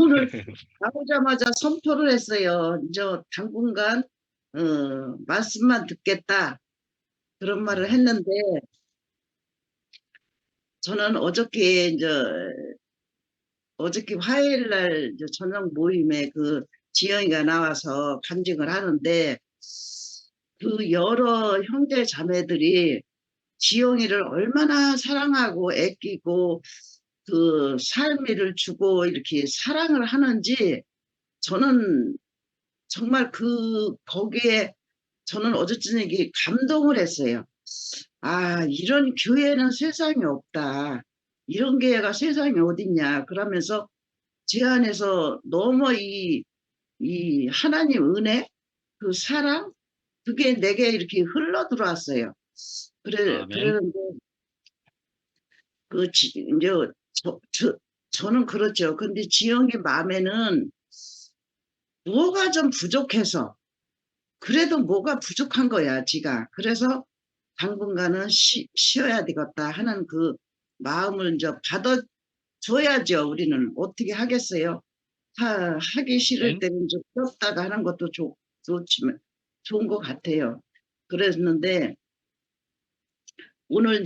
오늘 나오자마자 선포를 했어요. 저 당분간 말씀만 듣겠다 그런 말을 했는데 저는 어저께 화요일 날 저녁 모임에 그 지영이가 나와서 간증을 하는데 그 여러 형제 자매들이 지영이를 얼마나 사랑하고 아끼고 그 삶을 주고 이렇게 사랑을 하는지 저는 정말 거기에 저는 어제 저녁에 감동을 했어요. 아, 이런 교회는 세상에 없다. 이런 교회가 세상에 어딨냐. 그러면서 제 안에서 너무 이 하나님 은혜, 그 사랑, 그게 내게 이렇게 흘러 들어왔어요. 아멘. 그러는데, 이제, 저는 그렇죠. 근데 지영이 마음에는 뭐가 좀 부족해서, 그래도 뭐가 부족한 거야, 지가. 그래서 당분간은 쉬어야 되겠다 하는 그 마음을 이제 받아줘야죠. 우리는 어떻게 하겠어요? 하기 싫을 아멘. 때는 좀 쉬었다가 하는 것도 좋지만 좋은 것 같아요. 그랬는데 오늘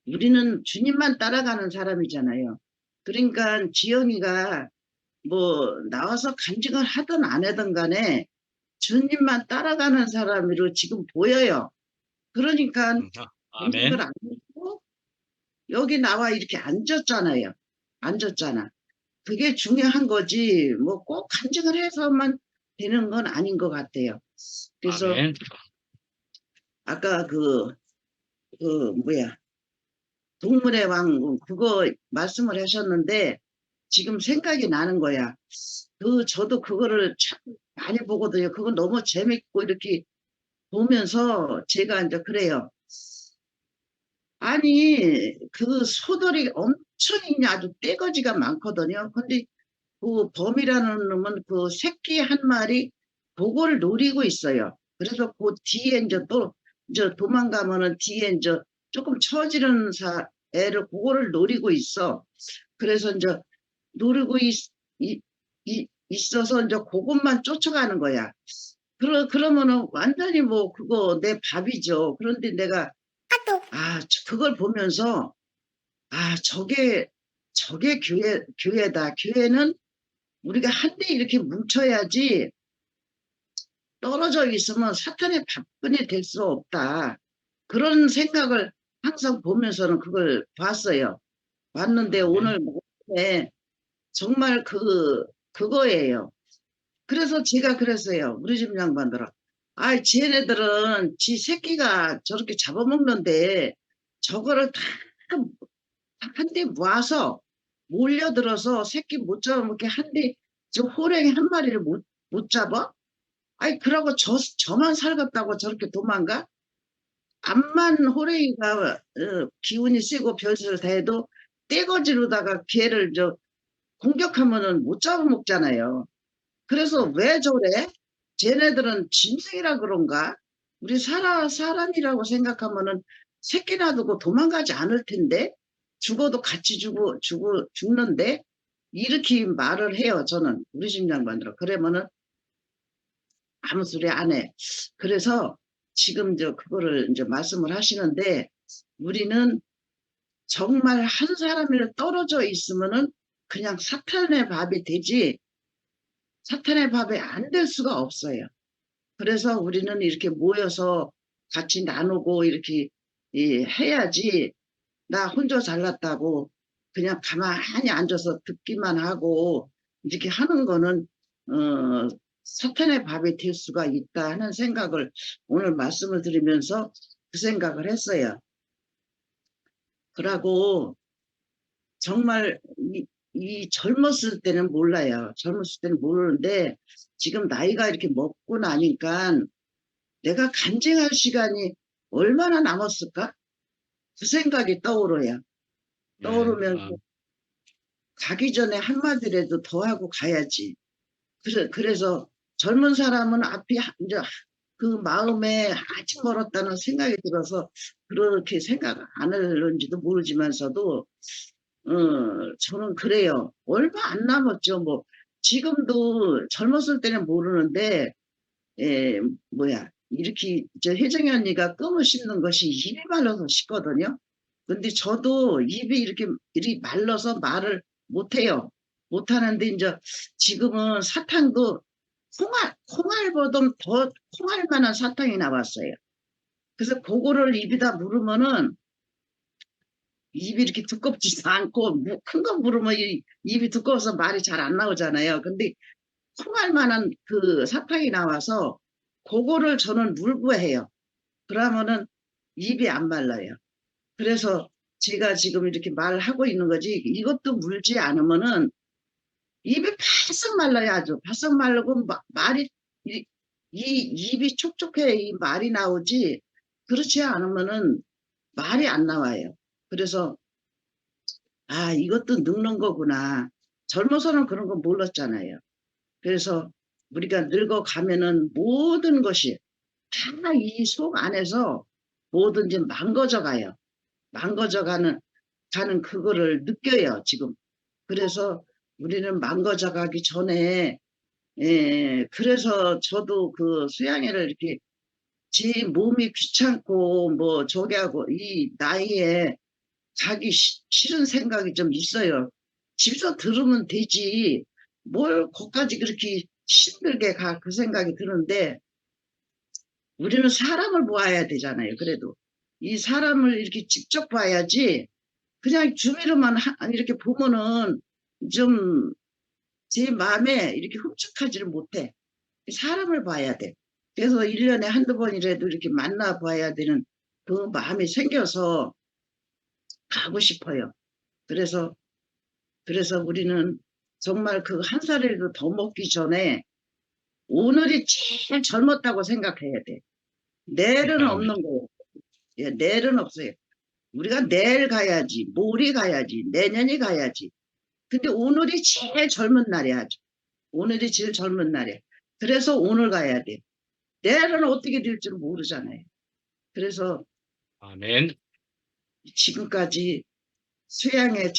우리는 주님만 따라가는 사람이잖아요. 그러니까 지영이가 뭐 나와서 간증을 하든 안 하든 간에 주님만 따라가는 사람으로 지금 보여요. 그러니까 간증을 아멘. 안 하고 여기 나와 이렇게 앉았잖아요. 앉았잖아. 그게 중요한 거지 뭐 꼭 간증을 해서만 되는 건 아닌 것 같아요. 그래서 아멘. 아까 뭐야 동물의 왕 그거 말씀을 하셨는데 지금 생각이 나는 거야. 저도 그거를 참 많이 보거든요. 그거 너무 재밌고 이렇게 보면서 제가 이제 그래요. 아니 그 소들이 엄청 있냐 아주 떼거지가 많거든요. 근데 그 범이라는 놈은 그 새끼 한 마리 그걸 노리고 있어요. 그래서 그 뒤에 이제 도망가면은 뒤에 이제 조금 처지는 애를 그거를 노리고 있어. 그래서 이제 노리고 있어서 이제 그것만 쫓아가는 거야. 그러면은 완전히 뭐 그거 내 밥이죠. 그런데 내가 그걸 보면서 저게 교회다. 교회는 우리가 한데 이렇게 뭉쳐야지 떨어져 있으면 사탄의 밥근이 될 수 없다. 그런 생각을 항상 보면서는 그걸 봤어요. 봤는데 아멘. 오늘 목에 정말 그거예요. 그래서 제가 그랬어요. 우리 집 양반들은. 쟤네들은 지 새끼가 저렇게 잡아먹는데 저거를 다 한데 모아서 몰려들어서 새끼 못 잡아먹게 한데 저 호랭이 한 마리를 못 잡아? 그러고 저만 살겠다고 저렇게 도망가? 암만 호랭이가 기운이 세고 별짓을 다 해도 떼거지로다가 걔를 공격하면은 못 잡아먹잖아요. 그래서 왜 저래? 쟤네들은 짐승이라 그런가? 우리 사람이라고 생각하면은 새끼 놔두고 도망가지 않을 텐데 죽어도 같이 죽는데 이렇게 말을 해요. 저는 우리 집 양반들은 그러면은 아무 소리 안 해. 그래서 지금 그거를 이제 말씀을 하시는데 우리는 정말 한 사람이 떨어져 있으면은 그냥 사탄의 밥이 되지 사탄의 밥이 안 될 수가 없어요. 그래서 우리는 이렇게 모여서 같이 나누고 이렇게 해야지 나 혼자 잘났다고 그냥 가만히 앉아서 듣기만 하고 이렇게 하는 거는 사탄의 밥이 될 수가 있다 하는 생각을 오늘 말씀을 드리면서 그 생각을 했어요. 그러고 정말 이 젊었을 때는 몰라요. 젊었을 때는 모르는데 지금 나이가 이렇게 먹고 나니까 내가 간증할 시간이 얼마나 남았을까? 그 생각이 떠오르요. 네. 떠오르면서 가기 전에 한마디라도 더 하고 가야지. 그래서 젊은 사람은 앞이 이제 그 마음에 아직 멀었다는 생각이 들어서 그렇게 생각 안 하는지도 모르지만서도 저는 그래요. 얼마 안 남았죠. 뭐 지금도 젊었을 때는 모르는데 예, 뭐야 이렇게 저 혜정이 언니가 껌을 씹는 것이 입이 말라서 씹거든요. 근데 저도 입이 이렇게 말라서 말을 못해요. 못하는데 이제 지금은 사탕도 콩알보다 더 콩알만한 사탕이 나왔어요. 그래서 그거를 입에다 물으면은 입이 이렇게 두껍지도 않고 큰 거 물으면 입이 두꺼워서 말이 잘 안 나오잖아요. 근데 콩알 만한 그 사탕이 나와서 그거를 저는 물고 해요. 그러면은 입이 안 말라요. 그래서 제가 지금 이렇게 말하고 있는 거지 이것도 물지 않으면은 입이 바싹 말라요. 아주 바싹 말르고 말이 이, 이 입이 촉촉해 이 말이 나오지 그렇지 않으면은 말이 안 나와요. 그래서 아, 이것도 늙는 거구나. 젊어서는 그런 거 몰랐잖아요. 그래서 우리가 늙어가면은 모든 것이 다 이 속 안에서 뭐든지 망가져 가요. 가는 그거를 느껴요, 지금. 그래서 우리는 망가져 가기 전에, 그래서 저도 그 수양회를 이렇게 제 몸이 귀찮고 뭐 저기 하고 이 나이에 자기 싫은 생각이 좀 있어요. 집에서 들으면 되지. 뭘 거기까지 그렇게 힘들게 가, 그 생각이 드는데, 우리는 사람을 보아야 되잖아요. 그래도. 이 사람을 이렇게 직접 봐야지, 그냥 주위로만 이렇게 보면은 좀 제 마음에 이렇게 흡족하지를 못해. 사람을 봐야 돼. 그래서 1년에 한두 번이라도 이렇게 만나 봐야 되는 그 마음이 생겨서 가고 싶어요. 그래서 우리는 정말 그 한 살이라도 더 먹기 전에 오늘이 제일 젊었다고 생각해야 돼. 내일은 아멘. 없는 거예요. 예, 내일은 없어요. 우리가 내일 가야지, 모레 가야지, 내년이 가야지. 근데 오늘이 제일 젊은 날이야. 아주. 오늘이 제일 젊은 날이야. 그래서 오늘 가야 돼. 내일은 어떻게 될지 모르잖아요. 그래서 아멘. 지금까지 수양에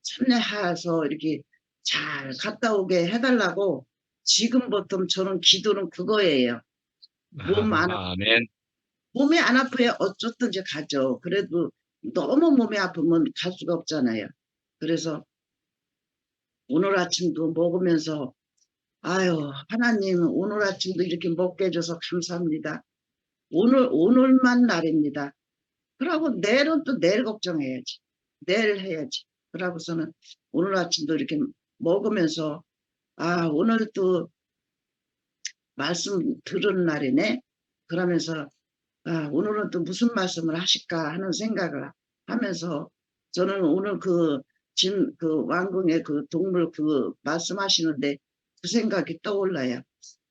참여해서 이렇게 잘 갔다 오게 해달라고 지금부터 저는 기도는 그거예요. 몸 안, 아멘. 몸이 안 아프야 어쩌든지 가죠. 그래도 너무 몸이 아프면 갈 수가 없잖아요. 그래서 오늘 아침도 먹으면서 아유, 하나님 오늘 아침도 이렇게 먹게 해줘서 감사합니다. 오늘만 날입니다. 그러고 내일은 또 내일 걱정해야지. 내일 해야지. 그러고서는 오늘 아침도 이렇게 먹으면서 아, 오늘 또 말씀 들은 날이네. 그러면서 아, 오늘은 또 무슨 말씀을 하실까 하는 생각을 하면서 저는 오늘 그 왕궁의 그 동물 그 말씀하시는데 그 생각이 떠올라요.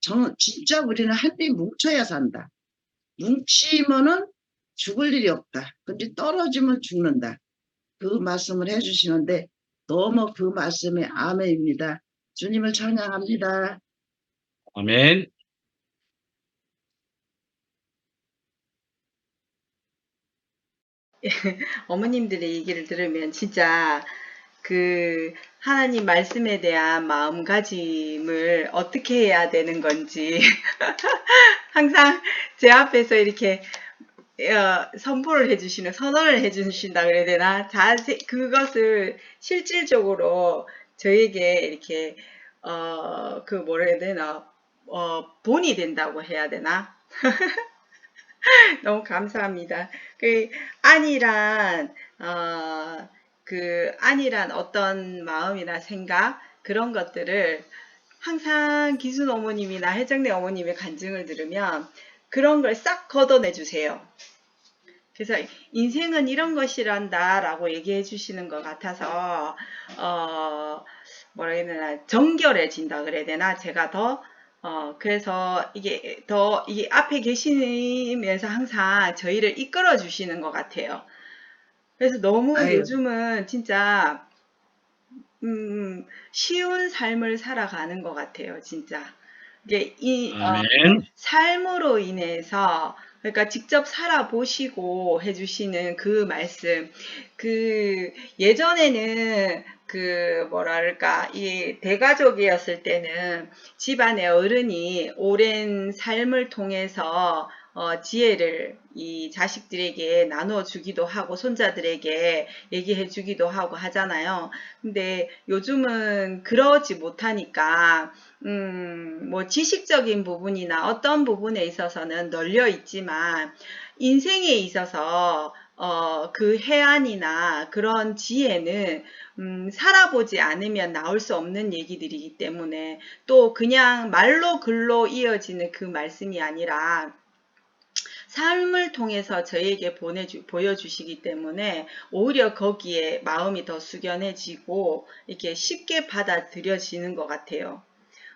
저는 진짜 우리는 한데 뭉쳐야 산다. 뭉치면은 죽을 일이 없다. 근데 떨어지면 죽는다. 그 말씀을 해주시는데 너무 그 말씀이 아멘입니다. 주님을 찬양합니다. 아멘. 어머님들의 얘기를 들으면 진짜 그 하나님 말씀에 대한 마음가짐을 어떻게 해야 되는 건지 항상 제 앞에서 이렇게 선포를 해주시는, 선언을 해주신다 그래야 되나? 그것을 실질적으로 저에게 이렇게, 그 뭐라 해야 되나? 본이 된다고 해야 되나? 너무 감사합니다. 그 안이란 안이란 어떤 마음이나 생각 그런 것들을 항상 기순 어머님이나 혜정네 어머님의 간증을 들으면 그런 걸 싹 걷어내 주세요. 그래서 인생은 이런 것이란다라고 얘기해 주시는 것 같아서 뭐라 해야 되나 정결해진다 그래야 되나 제가 더 그래서 이게 앞에 계시면서 항상 저희를 이끌어 주시는 것 같아요. 그래서 너무 아유, 요즘은 진짜 쉬운 삶을 살아가는 것 같아요, 진짜. 이게 아멘. 삶으로 인해서 그러니까 직접 살아보시고 해주시는 그 말씀. 예전에는 뭐랄까, 이 대가족이었을 때는 집안의 어른이 오랜 삶을 통해서 지혜를 이 자식들에게 나누어 주기도 하고 손자들에게 얘기해 주기도 하고 하잖아요. 근데 요즘은 그러지 못하니까 뭐 지식적인 부분이나 어떤 부분에 있어서는 널려 있지만 인생에 있어서 그 해안이나 그런 지혜는 살아보지 않으면 나올 수 없는 얘기들이기 때문에 또 그냥 말로 글로 이어지는 그 말씀이 아니라 삶을 통해서 저에게 보여주시기 때문에 오히려 거기에 마음이 더 숙연해지고 이렇게 쉽게 받아들여지는 것 같아요.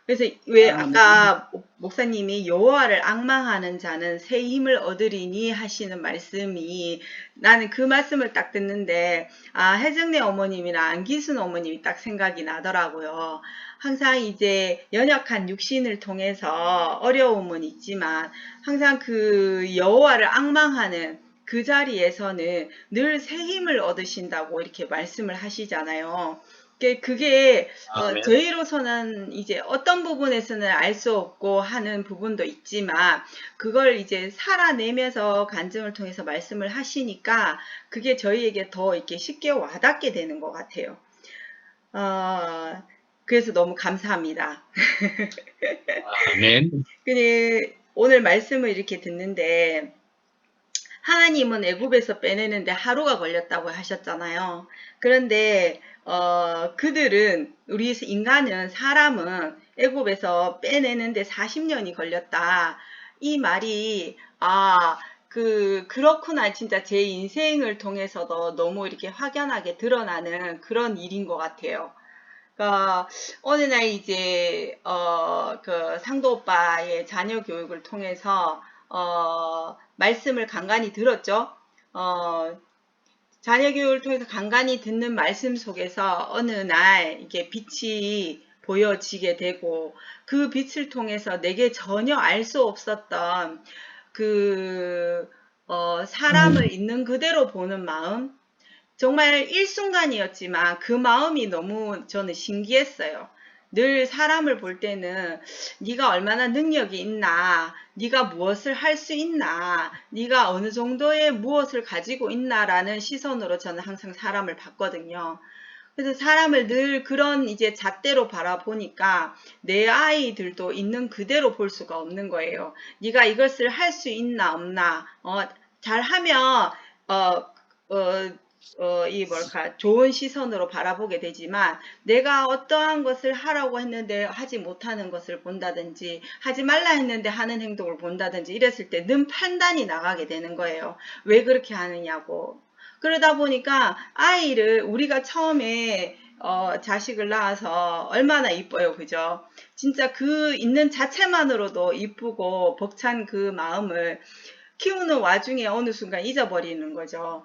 그래서 왜 아멘. 아까 목사님이 여호와를 앙망하는 자는 새 힘을 얻으리니 하시는 말씀이 나는 그 말씀을 딱 듣는데 혜정네 어머님이나 안기순 어머님이 딱 생각이 나더라고요. 항상 이제 연약한 육신을 통해서 어려움은 있지만 항상 그 여호와를 앙망하는 그 자리에서는 늘 새 힘을 얻으신다고 이렇게 말씀을 하시잖아요. 그게 아멘. 저희로서는 이제 어떤 부분에서는 알 수 없고 하는 부분도 있지만 그걸 이제 살아내면서 간증을 통해서 말씀을 하시니까 그게 저희에게 더 이렇게 쉽게 와닿게 되는 것 같아요. 그래서 너무 감사합니다. 아멘. 근데 오늘 말씀을 이렇게 듣는데 하나님은 애굽에서 빼내는데 하루가 걸렸다고 하셨잖아요. 그런데 그들은 우리 인간은 사람은 애굽에서 빼내는데 40년이 걸렸다. 이 말이 그렇구나. 진짜 제 인생을 통해서도 너무 이렇게 확연하게 드러나는 그런 일인 것 같아요. 그러니까 어느 날 이제 그 상도 오빠의 자녀 교육을 통해서 말씀을 간간히 들었죠. 자녀 교육을 통해서 간간히 듣는 말씀 속에서 어느 날 이게 빛이 보여지게 되고 그 빛을 통해서 내게 전혀 알 수 없었던 사람을 있는 그대로 보는 마음, 정말 일순간이었지만 그 마음이 너무 저는 신기했어요. 늘 사람을 볼 때는 네가 얼마나 능력이 있나, 네가 무엇을 할 수 있나, 네가 어느 정도의 무엇을 가지고 있나라는 시선으로 저는 항상 사람을 봤거든요. 그래서 사람을 늘 그런 이제 잣대로 바라보니까 내 아이들도 있는 그대로 볼 수가 없는 거예요. 네가 이것을 할 수 있나 없나, 잘하면 좋은 시선으로 바라보게 되지만 내가 어떠한 것을 하라고 했는데 하지 못하는 것을 본다든지 하지 말라 했는데 하는 행동을 본다든지 이랬을 때 는 판단이 나가게 되는 거예요. 왜 그렇게 하느냐고. 그러다 보니까 아이를 우리가 처음에 자식을 낳아서 얼마나 이뻐요. 그죠? 진짜 그 있는 자체만으로도 이쁘고 벅찬 그 마음을 키우는 와중에 어느 순간 잊어버리는 거죠.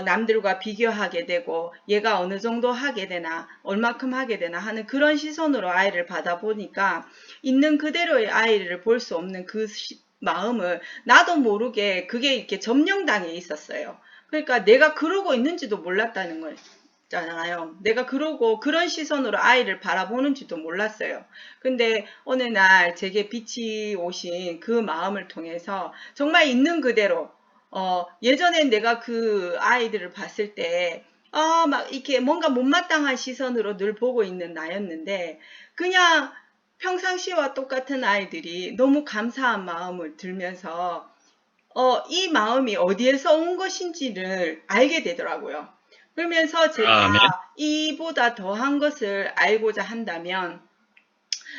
남들과 비교하게 되고 얘가 어느 정도 하게 되나 얼마큼 하게 되나 하는 그런 시선으로 아이를 받아보니까 있는 그대로의 아이를 볼 수 없는 그 마음을 나도 모르게 그게 이렇게 점령당해 있었어요. 그러니까 내가 그러고 있는지도 몰랐다는 거예요. 잖아요. 내가 그러고 그런 시선으로 아이를 바라보는지도 몰랐어요. 근데 어느 날 제게 빛이 오신 그 마음을 통해서 정말 있는 그대로 예전엔 내가 그 아이들을 봤을 때 막 이렇게 뭔가 못마땅한 시선으로 늘 보고 있는 나였는데 그냥 평상시와 똑같은 아이들이 너무 감사한 마음을 들면서 이 마음이 어디에서 온 것인지를 알게 되더라고요. 그러면서 제가 아멘. 이보다 더한 것을 알고자 한다면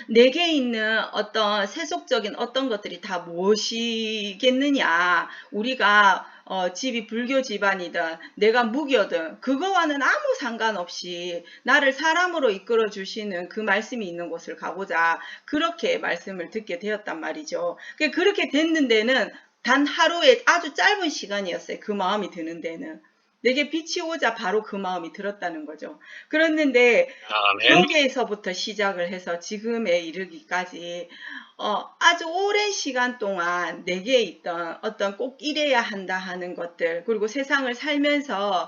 내게 있는 어떤 세속적인 어떤 것들이 다 무엇이겠느냐. 우리가 집이 불교 집안이든 내가 무교든 그거와는 아무 상관없이 나를 사람으로 이끌어 주시는 그 말씀이 있는 곳을 가보자. 그렇게 말씀을 듣게 되었단 말이죠. 그렇게 됐는 데는 단 하루의 아주 짧은 시간이었어요. 그 마음이 드는 데는. 내게 빛이 오자 바로 그 마음이 들었다는 거죠. 그랬는데 아멘. 거기에서부터 시작을 해서 지금에 이르기까지 아주 오랜 시간 동안 내게 있던 어떤 꼭 이래야 한다 하는 것들, 그리고 세상을 살면서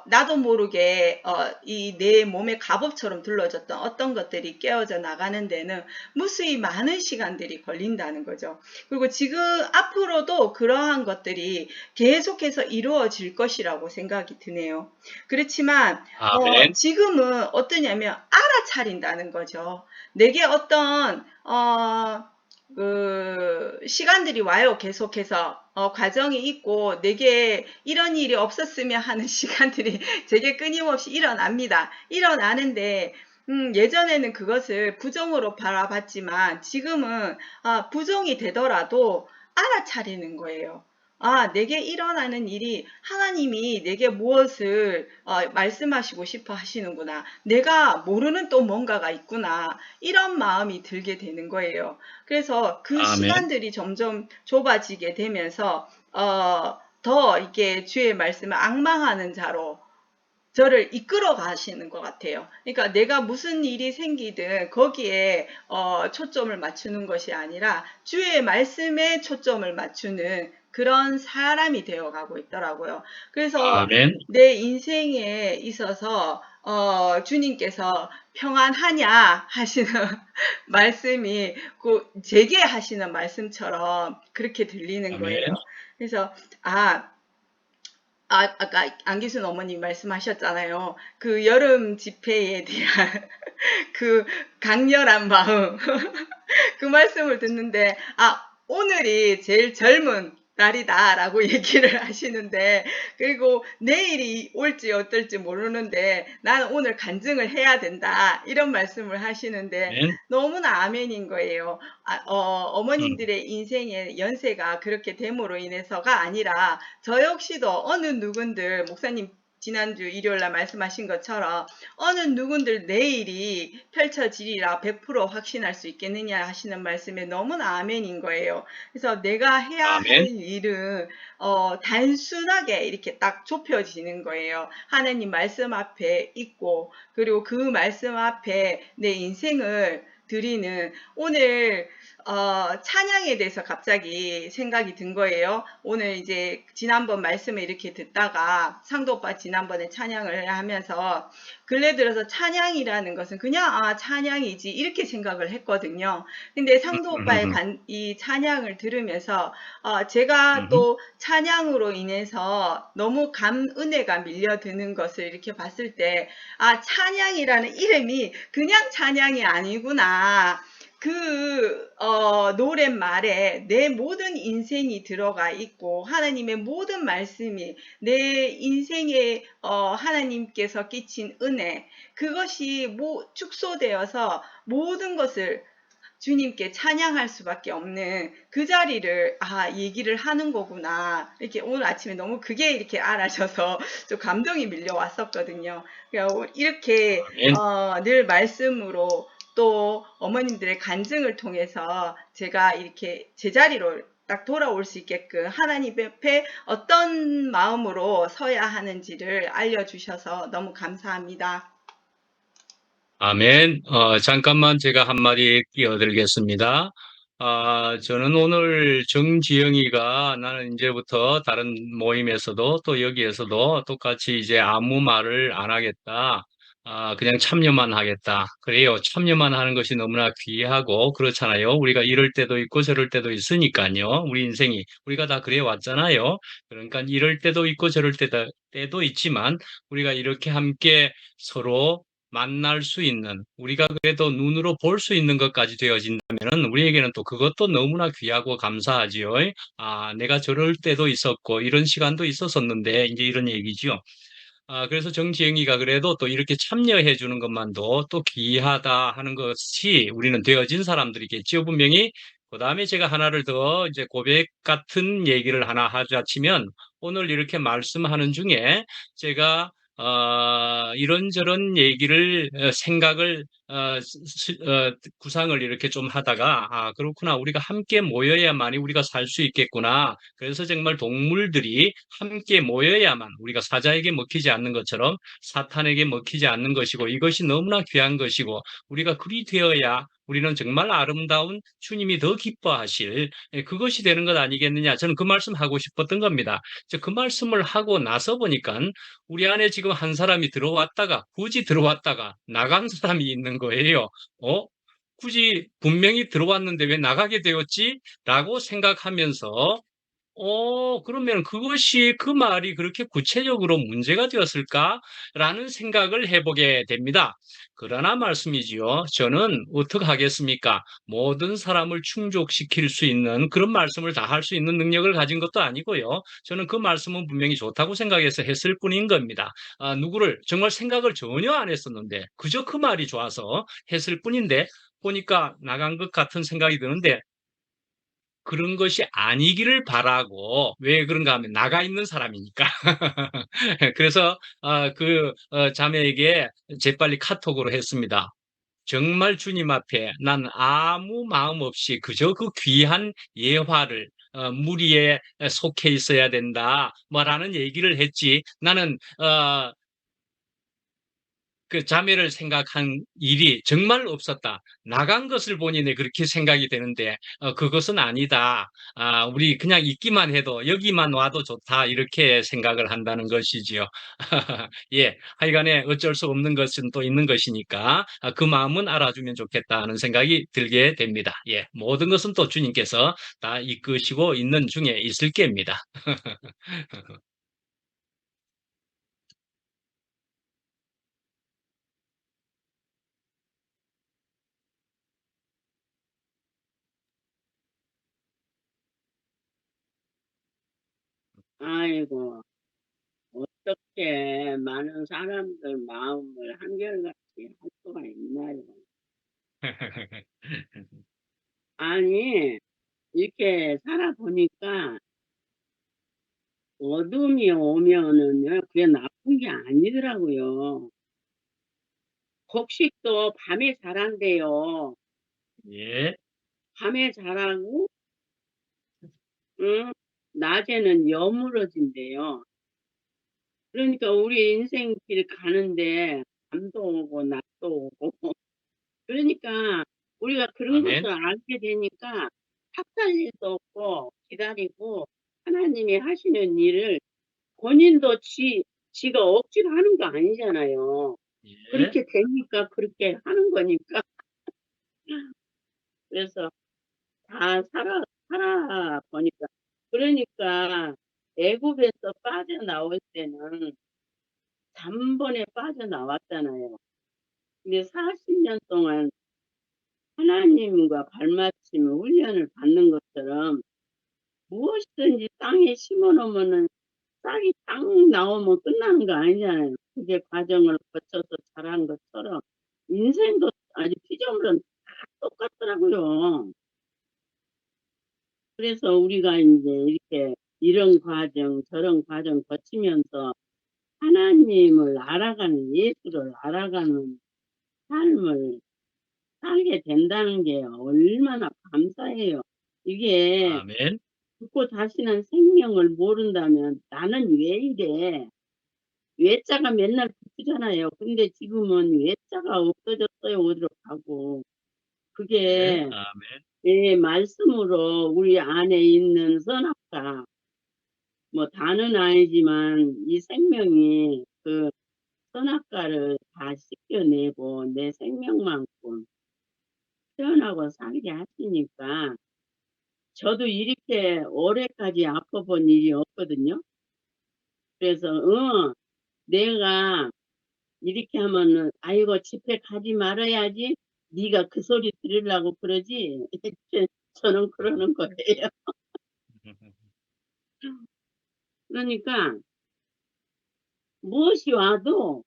나도 모르게 이 내 몸에 갑옷처럼 둘러졌던 어떤 것들이 깨어져 나가는 데는 무수히 많은 시간들이 걸린다는 거죠. 그리고 지금 앞으로도 그러한 것들이 계속해서 이루어질 것이라고 생각이 드네요. 그렇지만 아멘. 지금은 어떠냐면 알아차린다는 거죠. 내게 어떤 그 시간들이 와요. 계속해서 과정이 있고 내게 이런 일이 없었으면 하는 시간들이 제게 끊임없이 일어납니다. 일어나는데 예전에는 그것을 부정으로 바라봤지만 지금은 부정이 되더라도 알아차리는 거예요. 내게 일어나는 일이 하나님이 내게 무엇을 말씀하시고 싶어 하시는구나. 내가 모르는 또 뭔가가 있구나. 이런 마음이 들게 되는 거예요. 그래서 그 아멘. 시간들이 점점 좁아지게 되면서 더 이게 주의 말씀을 앙망하는 자로 저를 이끌어 가시는 것 같아요. 그러니까 내가 무슨 일이 생기든 거기에 초점을 맞추는 것이 아니라 주의 말씀에 초점을 맞추는 그런 사람이 되어 가고 있더라고요. 그래서 아멘. 내 인생에 있어서 주님께서 평안하냐 하시는 말씀이 제게 하시는 말씀처럼 그렇게 들리는 아멘. 거예요. 그래서 아까 안기순 어머님 말씀하셨잖아요. 그 여름 집회에 대한 그 강렬한 마음. 그 말씀을 듣는데, 오늘이 제일 젊은 날이다라고 얘기를 하시는데, 그리고 내일이 올지 어떨지 모르는데, 나는 오늘 간증을 해야 된다. 이런 말씀을 하시는데, 아멘. 너무나 아멘인 거예요. 음. 어머님들의 인생의 연세가 그렇게 됨으로 인해서가 아니라, 저 역시도 어느 누군들, 목사님 지난주 일요일날 말씀하신 것처럼 어느 누군들 내일이 펼쳐지리라 100% 확신할 수 있겠느냐 하시는 말씀에 너무나 아멘인 거예요. 그래서 내가 해야 할 아멘. 일은 단순하게 이렇게 딱 좁혀지는 거예요. 하나님 말씀 앞에 있고 그리고 그 말씀 앞에 내 인생을 드리는 오늘 찬양에 대해서 갑자기 생각이 든 거예요. 오늘 이제 지난번 말씀을 이렇게 듣다가 상도 오빠 지난번에 찬양을 하면서 근래 들어서 찬양이라는 것은 그냥 찬양이지 이렇게 생각을 했거든요. 근데 상도 오빠의 이 찬양을 들으면서 제가 또 찬양으로 인해서 너무 은혜가 밀려드는 것을 이렇게 봤을 때 찬양이라는 이름이 그냥 찬양이 아니구나. 노랫말에 내 모든 인생이 들어가 있고 하나님의 모든 말씀이 내 인생에 하나님께서 끼친 은혜 그것이 축소되어서 모든 것을 주님께 찬양할 수밖에 없는 그 자리를 얘기를 하는 거구나. 이렇게 오늘 아침에 너무 그게 이렇게 알아져서 좀 감동이 밀려왔었거든요. 이렇게 아멘. 늘 말씀으로 또 어머님들의 간증을 통해서 제가 이렇게 제자리로 딱 돌아올 수 있게끔 하나님 앞에 어떤 마음으로 서야 하는지를 알려주셔서 너무 감사합니다. 아멘. 잠깐만 제가 한마디 끼어들겠습니다. 저는 오늘 정지영이가 나는 이제부터 다른 모임에서도 또 여기에서도 똑같이 이제 아무 말을 안 하겠다. 그냥 참여만 하겠다. 그래요. 참여만 하는 것이 너무나 귀하고 그렇잖아요. 우리가 이럴 때도 있고 저럴 때도 있으니까요. 우리 인생이 우리가 다 그래 왔잖아요. 그러니까 이럴 때도 있고 저럴 때도 있지만 우리가 이렇게 함께 서로 만날 수 있는 우리가 그래도 눈으로 볼 수 있는 것까지 되어진다면은 우리에게는 또 그것도 너무나 귀하고 감사하지요. 내가 저럴 때도 있었고 이런 시간도 있었었는데 이제 이런 얘기지요. 그래서 정지영이가 그래도 또 이렇게 참여해 주는 것만도 또 귀하다 하는 것이 우리는 되어진 사람들이겠지요, 분명히. 그다음에 제가 하나를 더 이제 고백 같은 얘기를 하나 하자 치면 오늘 이렇게 말씀하는 중에 제가 이런저런 얘기를, 생각을, 구상을 이렇게 좀 하다가, 그렇구나. 우리가 함께 모여야만이 우리가 살 수 있겠구나. 그래서 정말 동물들이 함께 모여야만 우리가 사자에게 먹히지 않는 것처럼 사탄에게 먹히지 않는 것이고, 이것이 너무나 귀한 것이고, 우리가 그리 되어야 우리는 정말 아름다운 주님이 더 기뻐하실, 그것이 되는 것 아니겠느냐. 저는 그 말씀 하고 싶었던 겁니다. 그 말씀을 하고 나서 보니까 우리 안에 지금 한 사람이 들어왔다가, 굳이 들어왔다가 나간 사람이 있는 거예요. 어? 굳이 분명히 들어왔는데 왜 나가게 되었지? 라고 생각하면서, 그러면 그것이, 그 말이 그렇게 구체적으로 문제가 되었을까라는 생각을 해보게 됩니다. 그러나 말씀이지요. 저는 어떻게 하겠습니까? 모든 사람을 충족시킬 수 있는 그런 말씀을 다 할 수 있는 능력을 가진 것도 아니고요. 저는 그 말씀은 분명히 좋다고 생각해서 했을 뿐인 겁니다. 누구를 정말 생각을 전혀 안 했었는데, 그저 그 말이 좋아서 했을 뿐인데, 보니까 나간 것 같은 생각이 드는데, 그런 것이 아니기를 바라고. 왜 그런가 하면 나가 있는 사람이니까. 그래서 자매에게 재빨리 카톡으로 했습니다. 정말 주님 앞에 난 아무 마음 없이 그저 그 귀한 예화를, 무리에 속해 있어야 된다, 뭐라는 얘기를 했지. 나는 그 자매를 생각한 일이 정말 없었다. 나간 것을 보니 내 그렇게 생각이 되는데, 그것은 아니다. 우리 그냥 있기만 해도, 여기만 와도 좋다. 이렇게 생각을 한다는 것이지요. 예, 하여간에 어쩔 수 없는 것은 또 있는 것이니까, 그 마음은 알아주면 좋겠다 하는 생각이 들게 됩니다. 예, 모든 것은 또 주님께서 다 이끄시고 있는 중에 있을 겁니다. 아이고, 어떻게 많은 사람들 마음을 한결같이 할 수가 있나요? 아니, 이렇게 살아보니까 어둠이 오면은요, 그게 나쁜 게 아니더라고요. 곡식도 밤에 자란대요. 예, 밤에 자라고, 응? 낮에는 여물어진대요. 그러니까 우리 인생길 가는데 밤도 오고 낮도 오고 그러니까 우리가 그런 아멘. 것을 알게 되니까 탁살 일도 없고 기다리고 하나님이 하시는 일을 본인도 지가 억지로 하는 거 아니잖아요. 예, 그렇게 되니까 그렇게 하는 거니까. 그래서 다 살아보니까. 그러니까 애굽에서 빠져나올 때는 단번에 빠져나왔잖아요. 근데 40년 동안 하나님과 발맞춤 훈련을 받는 것처럼 무엇이든지 땅에 심어 놓으면은 싹이 딱 나오면 끝나는 거 아니잖아요. 그게 과정을 거쳐서 자란 것처럼 인생도 아주 피조물은 다 똑같더라고요. 그래서 우리가 이제 이렇게 이런 과정 저런 과정 거치면서 하나님을 알아가는, 예수를 알아가는 삶을 살게 된다는 게 얼마나 감사해요. 이게 아멘. 죽고 다시는 생명을 모른다면 나는 왜 이래? 외자가 맨날 붙잖아요. 근데 지금은 외자가 없어졌어요. 어디로 가고. 예, 그게 아멘. 내 말씀으로 우리 안에 있는 선악과, 뭐 다는 아니지만 이 생명이 그 선악과를 다 씻겨내고 내 생명만큼 태어나고 살게 하시니까 저도 이렇게 오래까지 아파본 일이 없거든요. 그래서 내가 이렇게 하면은 아이고 집회 가지 말아야지. 네가 그 소리 들으려고 그러지. 저는 그러는 거예요. 그러니까 무엇이 와도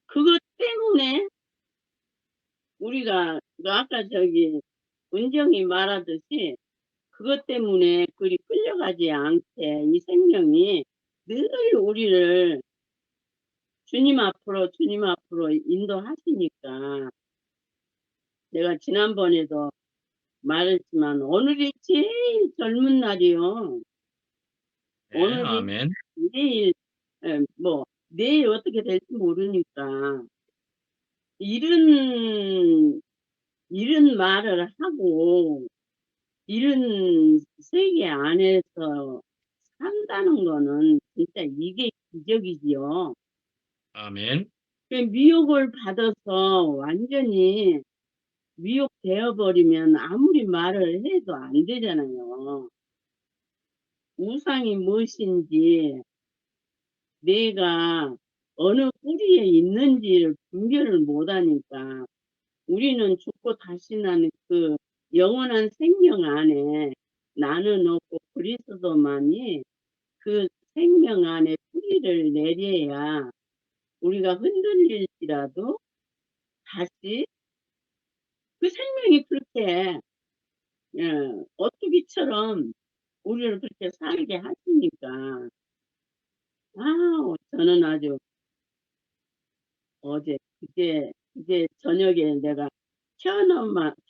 그것 때문에 우리가 그 아까 저기 은정이 말하듯이 그것 때문에 그리 끌려가지 않게 이 생명이 늘 우리를 주님 앞으로 인도하시니까 내가 지난번에도 말했지만 오늘이 제일 젊은 날이요. 네, 오늘이 아멘. 내일 내일 어떻게 될지 모르니까 이런 말을 하고 이런 세계 안에서 산다는 거는 진짜 이게 기적이지요. 아멘. 그 미혹을 받아서 완전히 미혹되어 버리면 아무리 말을 해도 안 되잖아요. 우상이 무엇인지 내가 어느 뿌리에 있는지를 분별을 못하니까 우리는 죽고 다시 나는 그 영원한 생명 안에 나는 없고 그리스도만이 그 생명 안에 뿌리를 내려야 우리가 흔들릴지라도 다시 그 생명이 그렇게 오뚜기처럼 우리를 그렇게 살게 하시니까 저는 아주 어제 그제 저녁에 내가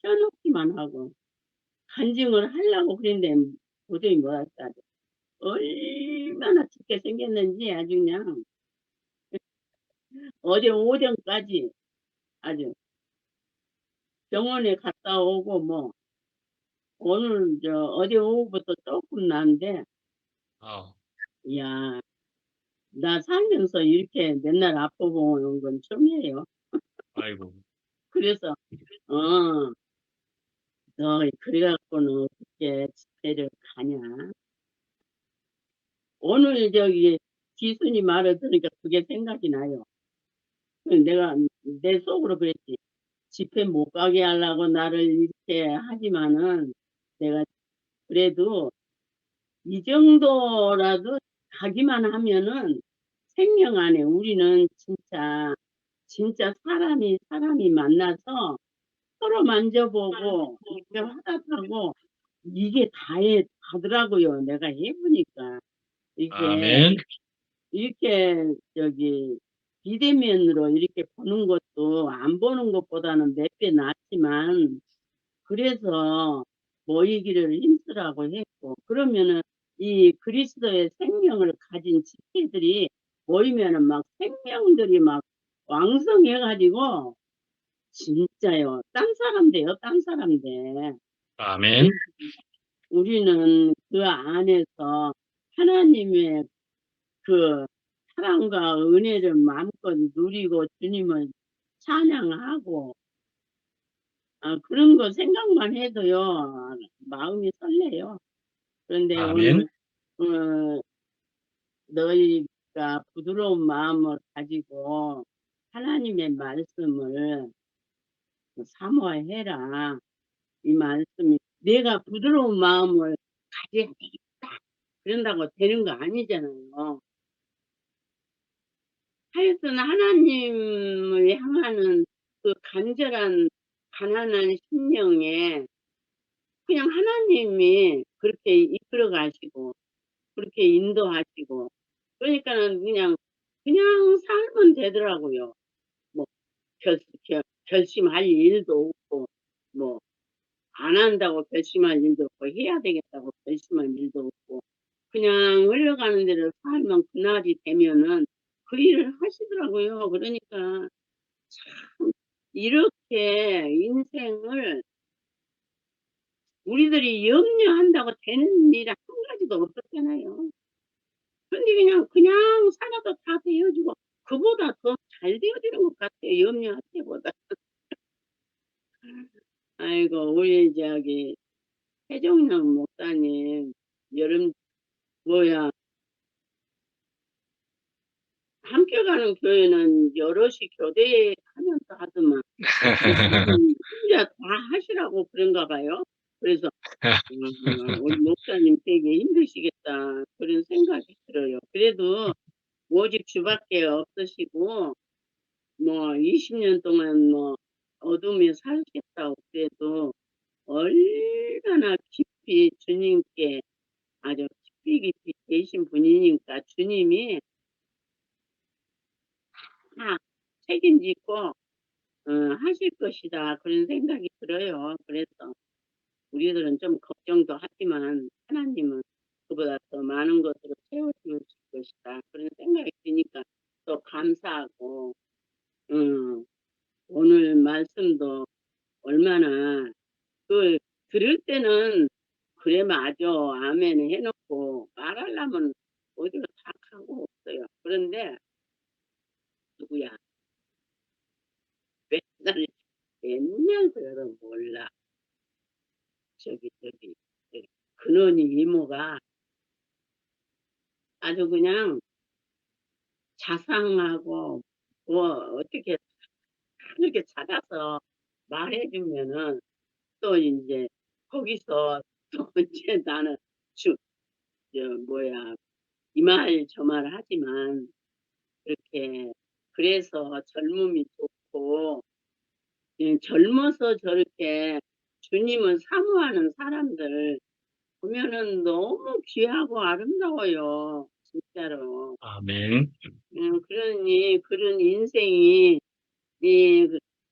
켜놓기만 하고 간증을 하려고 그랬는데 도저히 못했다. 얼마나 죽게 생겼는지 아주 그냥 어제 오전까지 아주 병원에 갔다 오고 오늘 어제 오후부터 조금 나는데 아, 야, 나 살면서 이렇게 맨날 아파보는 건 처음이에요. 아이고. 그래서 어, 너 그래갖고는 어떻게 집회를 가냐? 오늘 기순이 말을 들으니까 그게 생각이 나요. 내가 내 속으로 그랬지. 집회 못 가게 하려고 나를 이렇게 하지만은 내가 그래도 이 정도라도 가기만 하면은 생명 안에 우리는 진짜 사람이 만나서 서로 만져보고 이렇게 화답하고 이게 다더라고요. 내가 해보니까 이게 아멘. 이렇게 비대면으로 이렇게 보는 것도 안 보는 것보다는 몇 배 낫지만 그래서 모이기를 힘쓰라고 했고 그러면은 이 그리스도의 생명을 가진 지체들이 모이면은 막 생명들이 막 왕성해가지고 진짜요. 딴 사람 돼요. 딴 사람 돼. 아멘. 우리는 그 안에서 하나님의 그 사랑과 은혜를 마음껏 누리고 주님을 찬양하고 그런 거 생각만 해도요 마음이 설레요. 그런데 아멘. 오늘 너희가 부드러운 마음을 가지고 하나님의 말씀을 사모해라. 이 말씀이 내가 부드러운 마음을 가져야 되겠다. 그런다고 되는 거 아니잖아요. 하여튼 하나님을 향하는 그 간절한 가난한 심령에 그냥 하나님이 그렇게 이끌어 가시고 그렇게 인도하시고 그러니까는 그냥 살면 되더라고요. 뭐 결심할 일도 없고 뭐 안 한다고 결심할 일도 없고 해야 되겠다고 결심할 일도 없고 그냥 흘러가는 대로 살면 그날이 되면은 그 일을 하시더라고요. 그러니까 참 이렇게 인생을 우리들이 염려한다고 되는 일 한 가지도 없었잖아요. 그런데 그냥 살아도 다 되어지고 그보다 더 잘 되어지는 것 같아요. 염려할 때보다. 아이고 우리 해종영 목사님 여름 함께 가는 교회는 여럿이 교대하면서 하더만 혼자 다 하시라고 그런가 봐요. 그래서 우리 목사님 되게 힘드시겠다 그런 생각이 들어요. 그래도 오직 주밖에 없으시고 20년 동안 어둠에 사셨다고 그래도 얼마나 깊이 주님께 아주 깊이 계신 분이니까 주님이 다 책임지고 하실 것이다 그런 생각이 들어요. 그래서 우리들은 좀 걱정도 하지만 하나님은 그보다 더 많은 것으로 채워주실 것이다 그런 생각이 드니까 또 감사하고 오늘 말씀도 얼마나 그 들을 때는 그래 맞아 아멘 해놓고 말하려면 어디로 다 하고 없어요. 그런데 누구야 맨날 맨날 그러면 몰라 저기 근원이 이모가 아주 그냥 자상하고 뭐 어떻게 이렇게 찾아서 말해주면은 또 이제 거기서 또 이제 나는 저 뭐야 이 말 저 말 하지만 그렇게 그래서 젊음이 좋고 젊어서 저렇게 주님을 사모하는 사람들 보면은 너무 귀하고 아름다워요. 진짜로. 아멘. 그러니 그런 인생이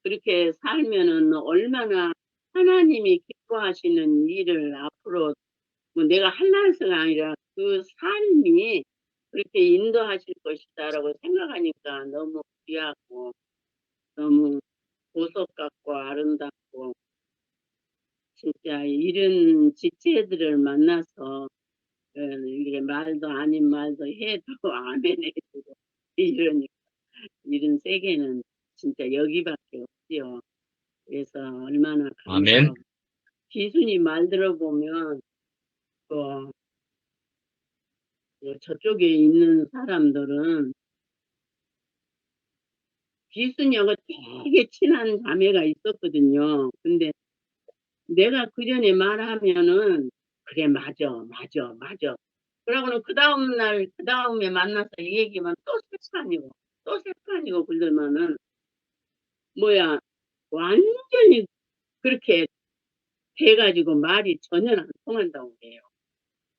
그렇게 살면은 얼마나 하나님이 기뻐하시는 일을 앞으로 뭐 내가 할날서가 아니라 그 삶이 그렇게 인도하실 것이다라고 생각하니까 너무 귀하고 너무 보석 같고 아름답고 진짜 이런 지체들을 만나서 이게 말도 아닌 말도 해도 아멘 해주고 이러니까 이런 세계는 진짜 여기밖에 없지요. 그래서 얼마나 아멘. 감사하고 기순이 말 들어보면 또 저쪽에 있는 사람들은 기순이하고 되게 친한 자매가 있었거든요. 근데 내가 그 전에 말하면은 그래 맞아 맞아 맞아 그러고는 그 다음날 그 다음에 만나서 이 얘기만 또 세판이고 또 세판이고 그러더만은 뭐야 완전히 그렇게 돼가지고 말이 전혀 안 통한다고 그래요.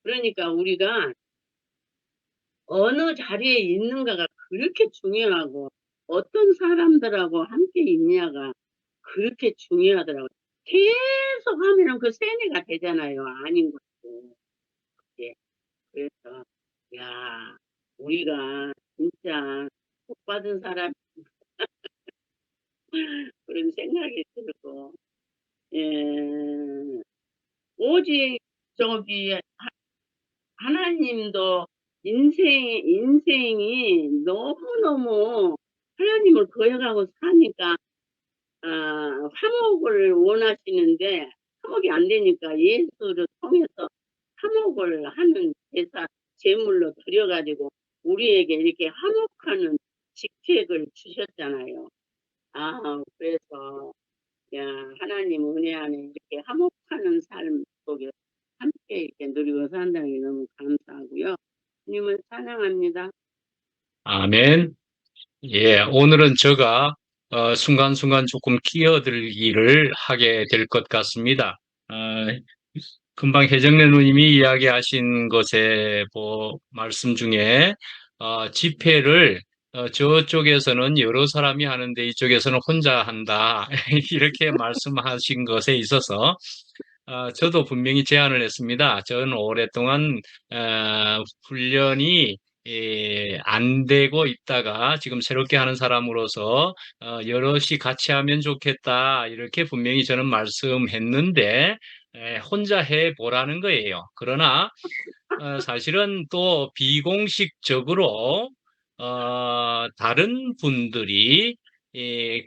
그러니까 우리가 어느 자리에 있는가가 그렇게 중요하고 어떤 사람들하고 함께 있냐가 그렇게 중요하더라고요. 계속 하면은 그 세뇌가 되잖아요. 아닌 것도. 예. 그래서 야 우리가 진짜 복 받은 사람 그런 생각이 들고 예. 오직 저기 하나님도 인생이 너무너무 하나님을 거역하고 사니까 화목을 원하시는데 화목이 안 되니까 예수를 통해서 화목을 하는 제사 제물로 드려가지고 우리에게 이렇게 화목하는 직책을 주셨잖아요. 그래서 야 하나님 은혜 안에 이렇게 화목하는 삶 속에 함께 이렇게 누리고 산다는 게 너무 감사하고요. 주님을 찬양합니다. 아멘. 예, 오늘은 제가 순간순간 조금 끼어들기를 하게 될 것 같습니다. 어, 금방 혜정래 누님이 이야기하신 것에 말씀 중에 집회를 저쪽에서는 여러 사람이 하는데 이쪽에서는 혼자 한다 이렇게 말씀하신 것에 있어서 저도 분명히 제안을 했습니다. 저는 오랫동안 훈련이 안 되고 있다가 지금 새롭게 하는 사람으로서 여럿이 같이 하면 좋겠다 이렇게 분명히 저는 말씀했는데 혼자 해보라는 거예요. 그러나 사실은 또 비공식적으로 다른 분들이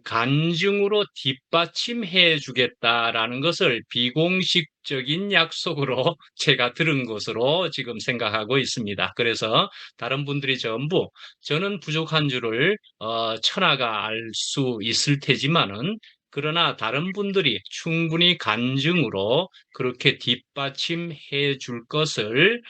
간증으로 뒷받침해 주겠다라는 것을 비공식적인 약속으로 제가 들은 것으로 지금 생각하고 있습니다. 그래서 다른 분들이 전부 저는 부족한 줄을 천하가 알 수 있을 테지만은 그러나 다른 분들이 충분히 간증으로 그렇게 뒷받침해 줄 것을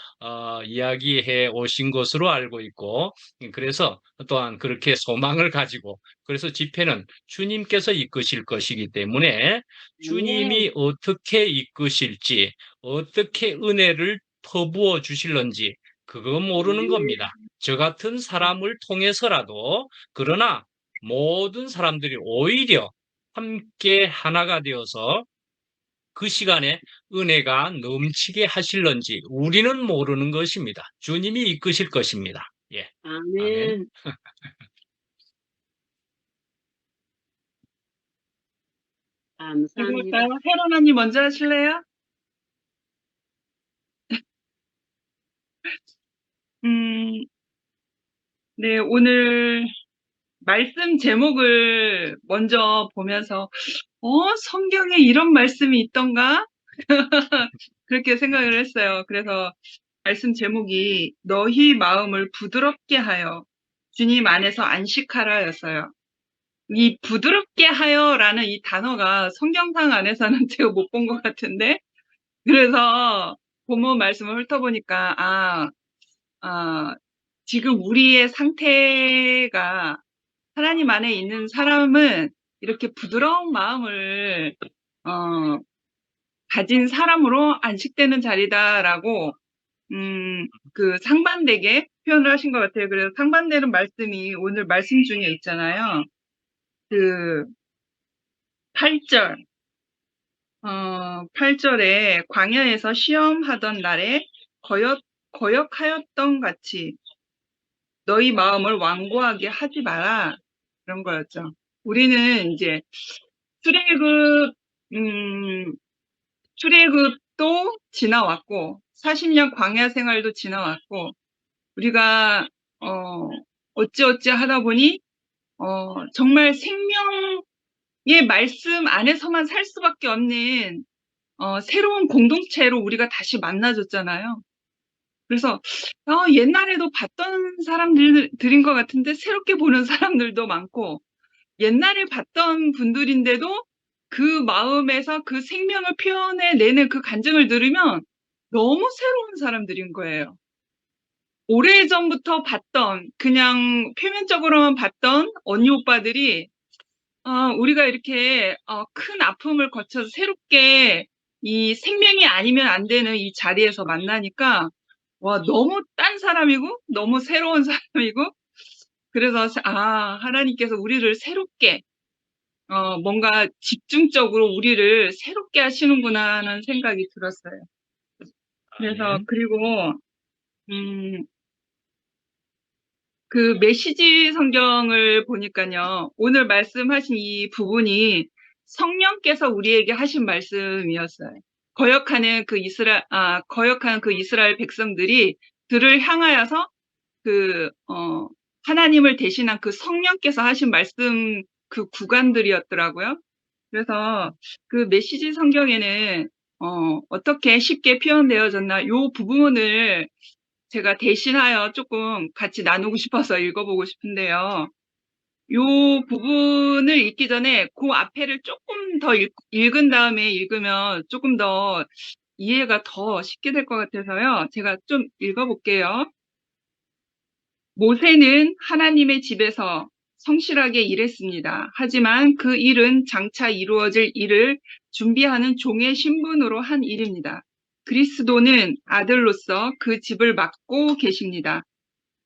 이야기해 오신 것으로 알고 있고 그래서 또한 그렇게 소망을 가지고 그래서 집회는 주님께서 이끄실 것이기 때문에 주님이 어떻게 이끄실지 어떻게 은혜를 퍼부어 주실런지 그거 모르는 겁니다. 저 같은 사람을 통해서라도 그러나 모든 사람들이 오히려 함께 하나가 되어서 그 시간에 은혜가 넘치게 하실런지 우리는 모르는 것입니다. 주님이 이끄실 것입니다. 예. 아멘. 아멘. 감사합니다. 해볼까요? 혜론 언니 먼저 하실래요? 네, 오늘 말씀 제목을 먼저 보면서, 성경에 이런 말씀이 있던가? 그렇게 생각을 했어요. 그래서 말씀 제목이 너희 마음을 부드럽게 하여 주님 안에서 안식하라였어요. 이 부드럽게 하여라는 이 단어가 성경상 안에서는 제가 못 본 것 같은데, 그래서 본문 말씀을 훑어보니까, 지금 우리의 상태가 하나님 안에 있는 사람은 이렇게 부드러운 마음을, 가진 사람으로 안식되는 자리다라고, 그 상반되게 표현을 하신 것 같아요. 그래서 상반되는 말씀이 오늘 말씀 중에 있잖아요. 그 8절, 8절에 광야에서 시험하던 날에 거역하였던 같이 너희 마음을 완고하게 하지 마라. 그런 거였죠. 우리는 이제 출애굽, 출애굽도 지나왔고, 40년 광야 생활도 지나왔고, 우리가, 어찌어찌 하다 보니, 정말 생명의 말씀 안에서만 살 수밖에 없는, 새로운 공동체로 우리가 다시 만나졌잖아요. 그래서, 옛날에도 봤던 사람들인 것 같은데, 새롭게 보는 사람들도 많고, 옛날에 봤던 분들인데도 그 마음에서 그 생명을 표현해내는 그 간증을 들으면 너무 새로운 사람들인 거예요. 오래전부터 봤던, 그냥 표면적으로만 봤던 언니 오빠들이, 우리가 이렇게, 큰 아픔을 거쳐서 새롭게 이 생명이 아니면 안 되는 이 자리에서 만나니까, 와, 너무 딴 사람이고, 너무 새로운 사람이고, 그래서, 하나님께서 우리를 새롭게, 뭔가 집중적으로 우리를 새롭게 하시는구나 하는 생각이 들었어요. 그래서, 아멘. 그리고, 그 메시지 성경을 보니까요, 오늘 말씀하신 이 부분이 성령께서 우리에게 하신 말씀이었어요. 거역하는 그 이스라엘 백성들이 들을 향하여서 하나님을 대신한 그 성령께서 하신 말씀 그 구간들이었더라고요. 그래서 그 메시지 성경에는, 어떻게 쉽게 표현되어졌나, 요 부분을 제가 대신하여 조금 같이 나누고 싶어서 읽어보고 싶은데요. 요 부분을 읽기 전에 그 앞에를 조금 더 읽은 다음에 읽으면 조금 더 이해가 더 쉽게 될 것 같아서요. 제가 좀 읽어볼게요. 모세는 하나님의 집에서 성실하게 일했습니다. 하지만 그 일은 장차 이루어질 일을 준비하는 종의 신분으로 한 일입니다. 그리스도는 아들로서 그 집을 맡고 계십니다.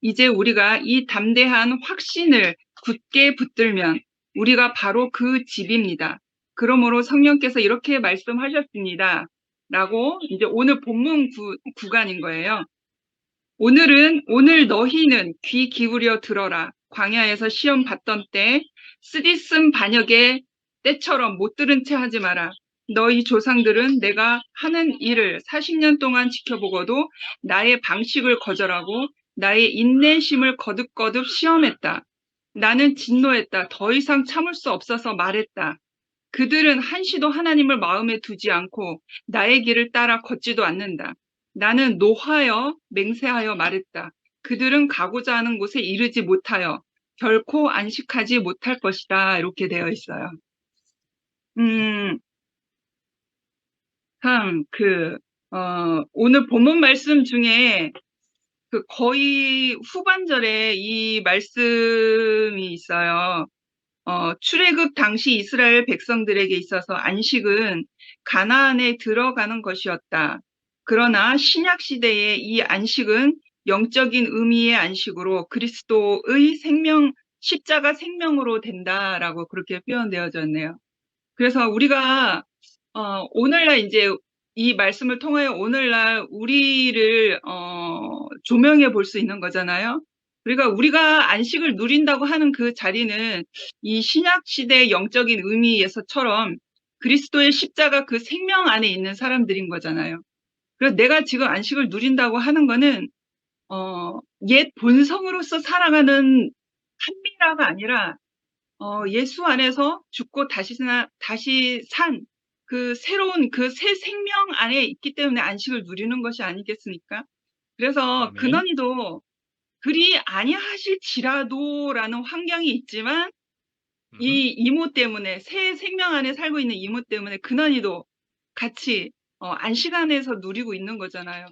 이제 우리가 이 담대한 확신을 굳게 붙들면 우리가 바로 그 집입니다. 그러므로 성령께서 이렇게 말씀하셨습니다. 라고 이제 오늘 본문 구간인 거예요. 오늘 너희는 귀 기울여 들어라. 광야에서 시험 받던 때 쓰디쓴 반역의 때처럼 못 들은 채 하지 마라. 너희 조상들은 내가 하는 일을 40년 동안 지켜보고도 나의 방식을 거절하고 나의 인내심을 거듭거듭 시험했다. 나는 진노했다. 더 이상 참을 수 없어서 말했다. 그들은 한시도 하나님을 마음에 두지 않고 나의 길을 따라 걷지도 않는다. 나는 노하여 맹세하여 말했다. 그들은 가고자 하는 곳에 이르지 못하여 결코 안식하지 못할 것이다. 이렇게 되어 있어요. 참, 오늘 본문 말씀 중에 그 거의 후반절에 이 말씀이 있어요. 출애굽 당시 이스라엘 백성들에게 있어서 안식은 가나안에 들어가는 것이었다. 그러나 신약 시대의 이 안식은 영적인 의미의 안식으로 그리스도의 생명 십자가 생명으로 된다라고 그렇게 표현되어졌네요. 그래서 우리가 오늘날 이제 이 말씀을 통하여 오늘날 우리를 조명해 볼 수 있는 거잖아요. 그러니까 우리가 안식을 누린다고 하는 그 자리는 이 신약 시대의 영적인 의미에서처럼 그리스도의 십자가 그 생명 안에 있는 사람들인 거잖아요. 그래서 내가 지금 안식을 누린다고 하는 거는 옛 본성으로서 살아가는 한미라가 아니라 예수 안에서 죽고 다시 산 그 새로운 그 새 생명 안에 있기 때문에 안식을 누리는 것이 아니겠습니까? 그래서 아멘. 근원이도 그리 아니하실지라도라는 환경이 있지만 이 이모 때문에 새 생명 안에 살고 있는 이모 때문에 근원이도 같이 안식 안에서 누리고 있는 거잖아요.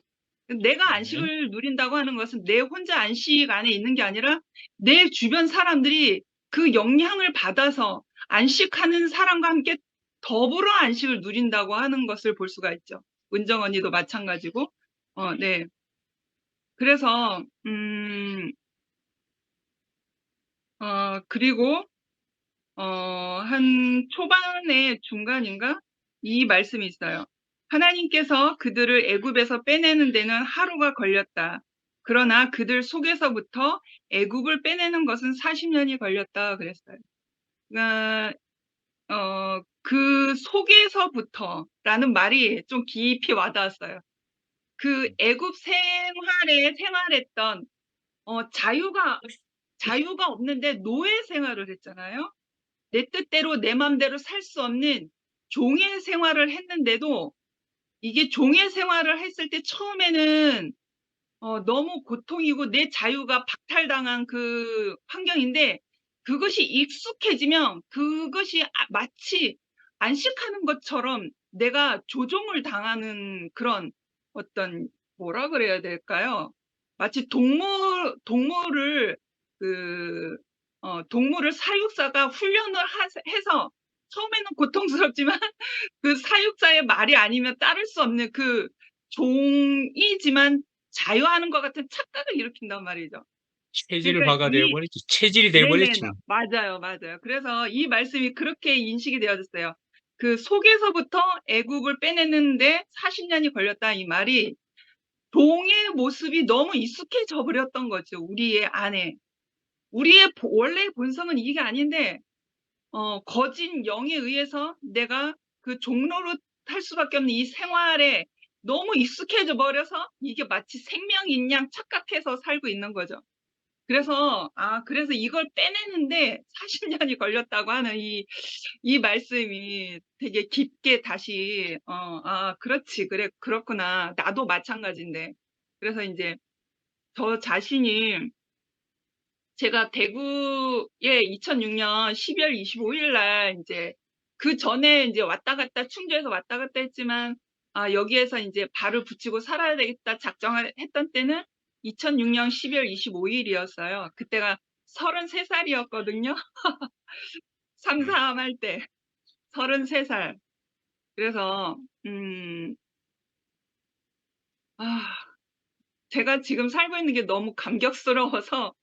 내가 아멘. 안식을 누린다고 하는 것은 내 혼자 안식 안에 있는 게 아니라 내 주변 사람들이 그 영향을 받아서 안식하는 사람과 함께 더불어 안식을 누린다고 하는 것을 볼 수가 있죠. 은정 언니도 마찬가지고. 네. 그래서 그리고 한 초반에 중간인가 이 말씀이 있어요. 하나님께서 그들을 애굽에서 빼내는 데는 하루가 걸렸다. 그러나 그들 속에서부터 애굽을 빼내는 것은 40년이 걸렸다 그랬어요. 그러니까 그 속에서부터라는 말이 좀 깊이 와닿았어요. 그 애굽 생활에 생활했던 자유가 없는데 노예 생활을 했잖아요. 내 뜻대로 내 맘대로 살 수 없는 종의 생활을 했는데도 이게 종의 생활을 했을 때 처음에는 너무 고통이고 내 자유가 박탈당한 그 환경인데 그것이 익숙해지면 그것이 마치 안식하는 것처럼 내가 조종을 당하는 그런 어떤 뭐라 그래야 될까요? 마치 동물을 동물을 사육사가 훈련을 해서 처음에는 고통스럽지만 그 사육사의 말이 아니면 따를 수 없는 그 종이지만 자유하는 것 같은 착각을 일으킨단 말이죠. 그러니까 체질화가 되어버렸지. 체질이 되어버렸지. 네네, 맞아요, 맞아요. 그래서 이 말씀이 그렇게 인식이 되어졌어요. 그 속에서부터 애굽을 빼내는데 40년이 걸렸다 이 말이 종의 모습이 너무 익숙해져 버렸던 거죠. 우리의 안에. 우리의 원래 본성은 이게 아닌데 거짓 영에 의해서 내가 그 종로로 탈 수밖에 없는 이 생활에 너무 익숙해져 버려서 이게 마치 생명인 양 착각해서 살고 있는 거죠. 그래서 그래서 이걸 빼내는데 40년이 걸렸다고 하는 이 말씀이 되게 깊게 다시 그렇지, 그래, 그렇구나. 나도 마찬가지인데. 그래서 이제 저 자신이 제가 대구에 2006년 12월 25일 날 이제 그 전에 이제 왔다 갔다 충주에서 왔다 갔다 했지만 여기에서 이제 발을 붙이고 살아야 되겠다 작정을 했던 때는 2006년 12월 25일이었어요. 그때가 33살이었거든요. 3, 4 할 때 33살. 그래서 제가 지금 살고 있는 게 너무 감격스러워서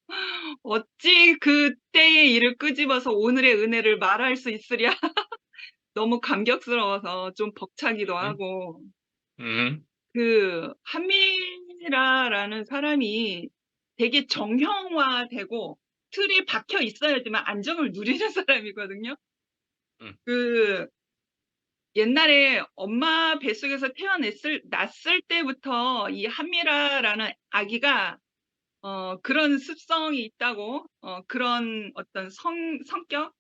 어찌 그때의 일을 끄집어서 오늘의 은혜를 말할 수 있으랴. 너무 감격스러워서 좀 벅차기도 하고. 그 한미라라는 사람이 되게 정형화되고 틀이 박혀 있어야지만 안정을 누리는 사람이거든요. 그 옛날에 엄마 뱃속에서 났을 때부터 이 한미라라는 아기가 그런 습성이 있다고 그런 어떤 성격.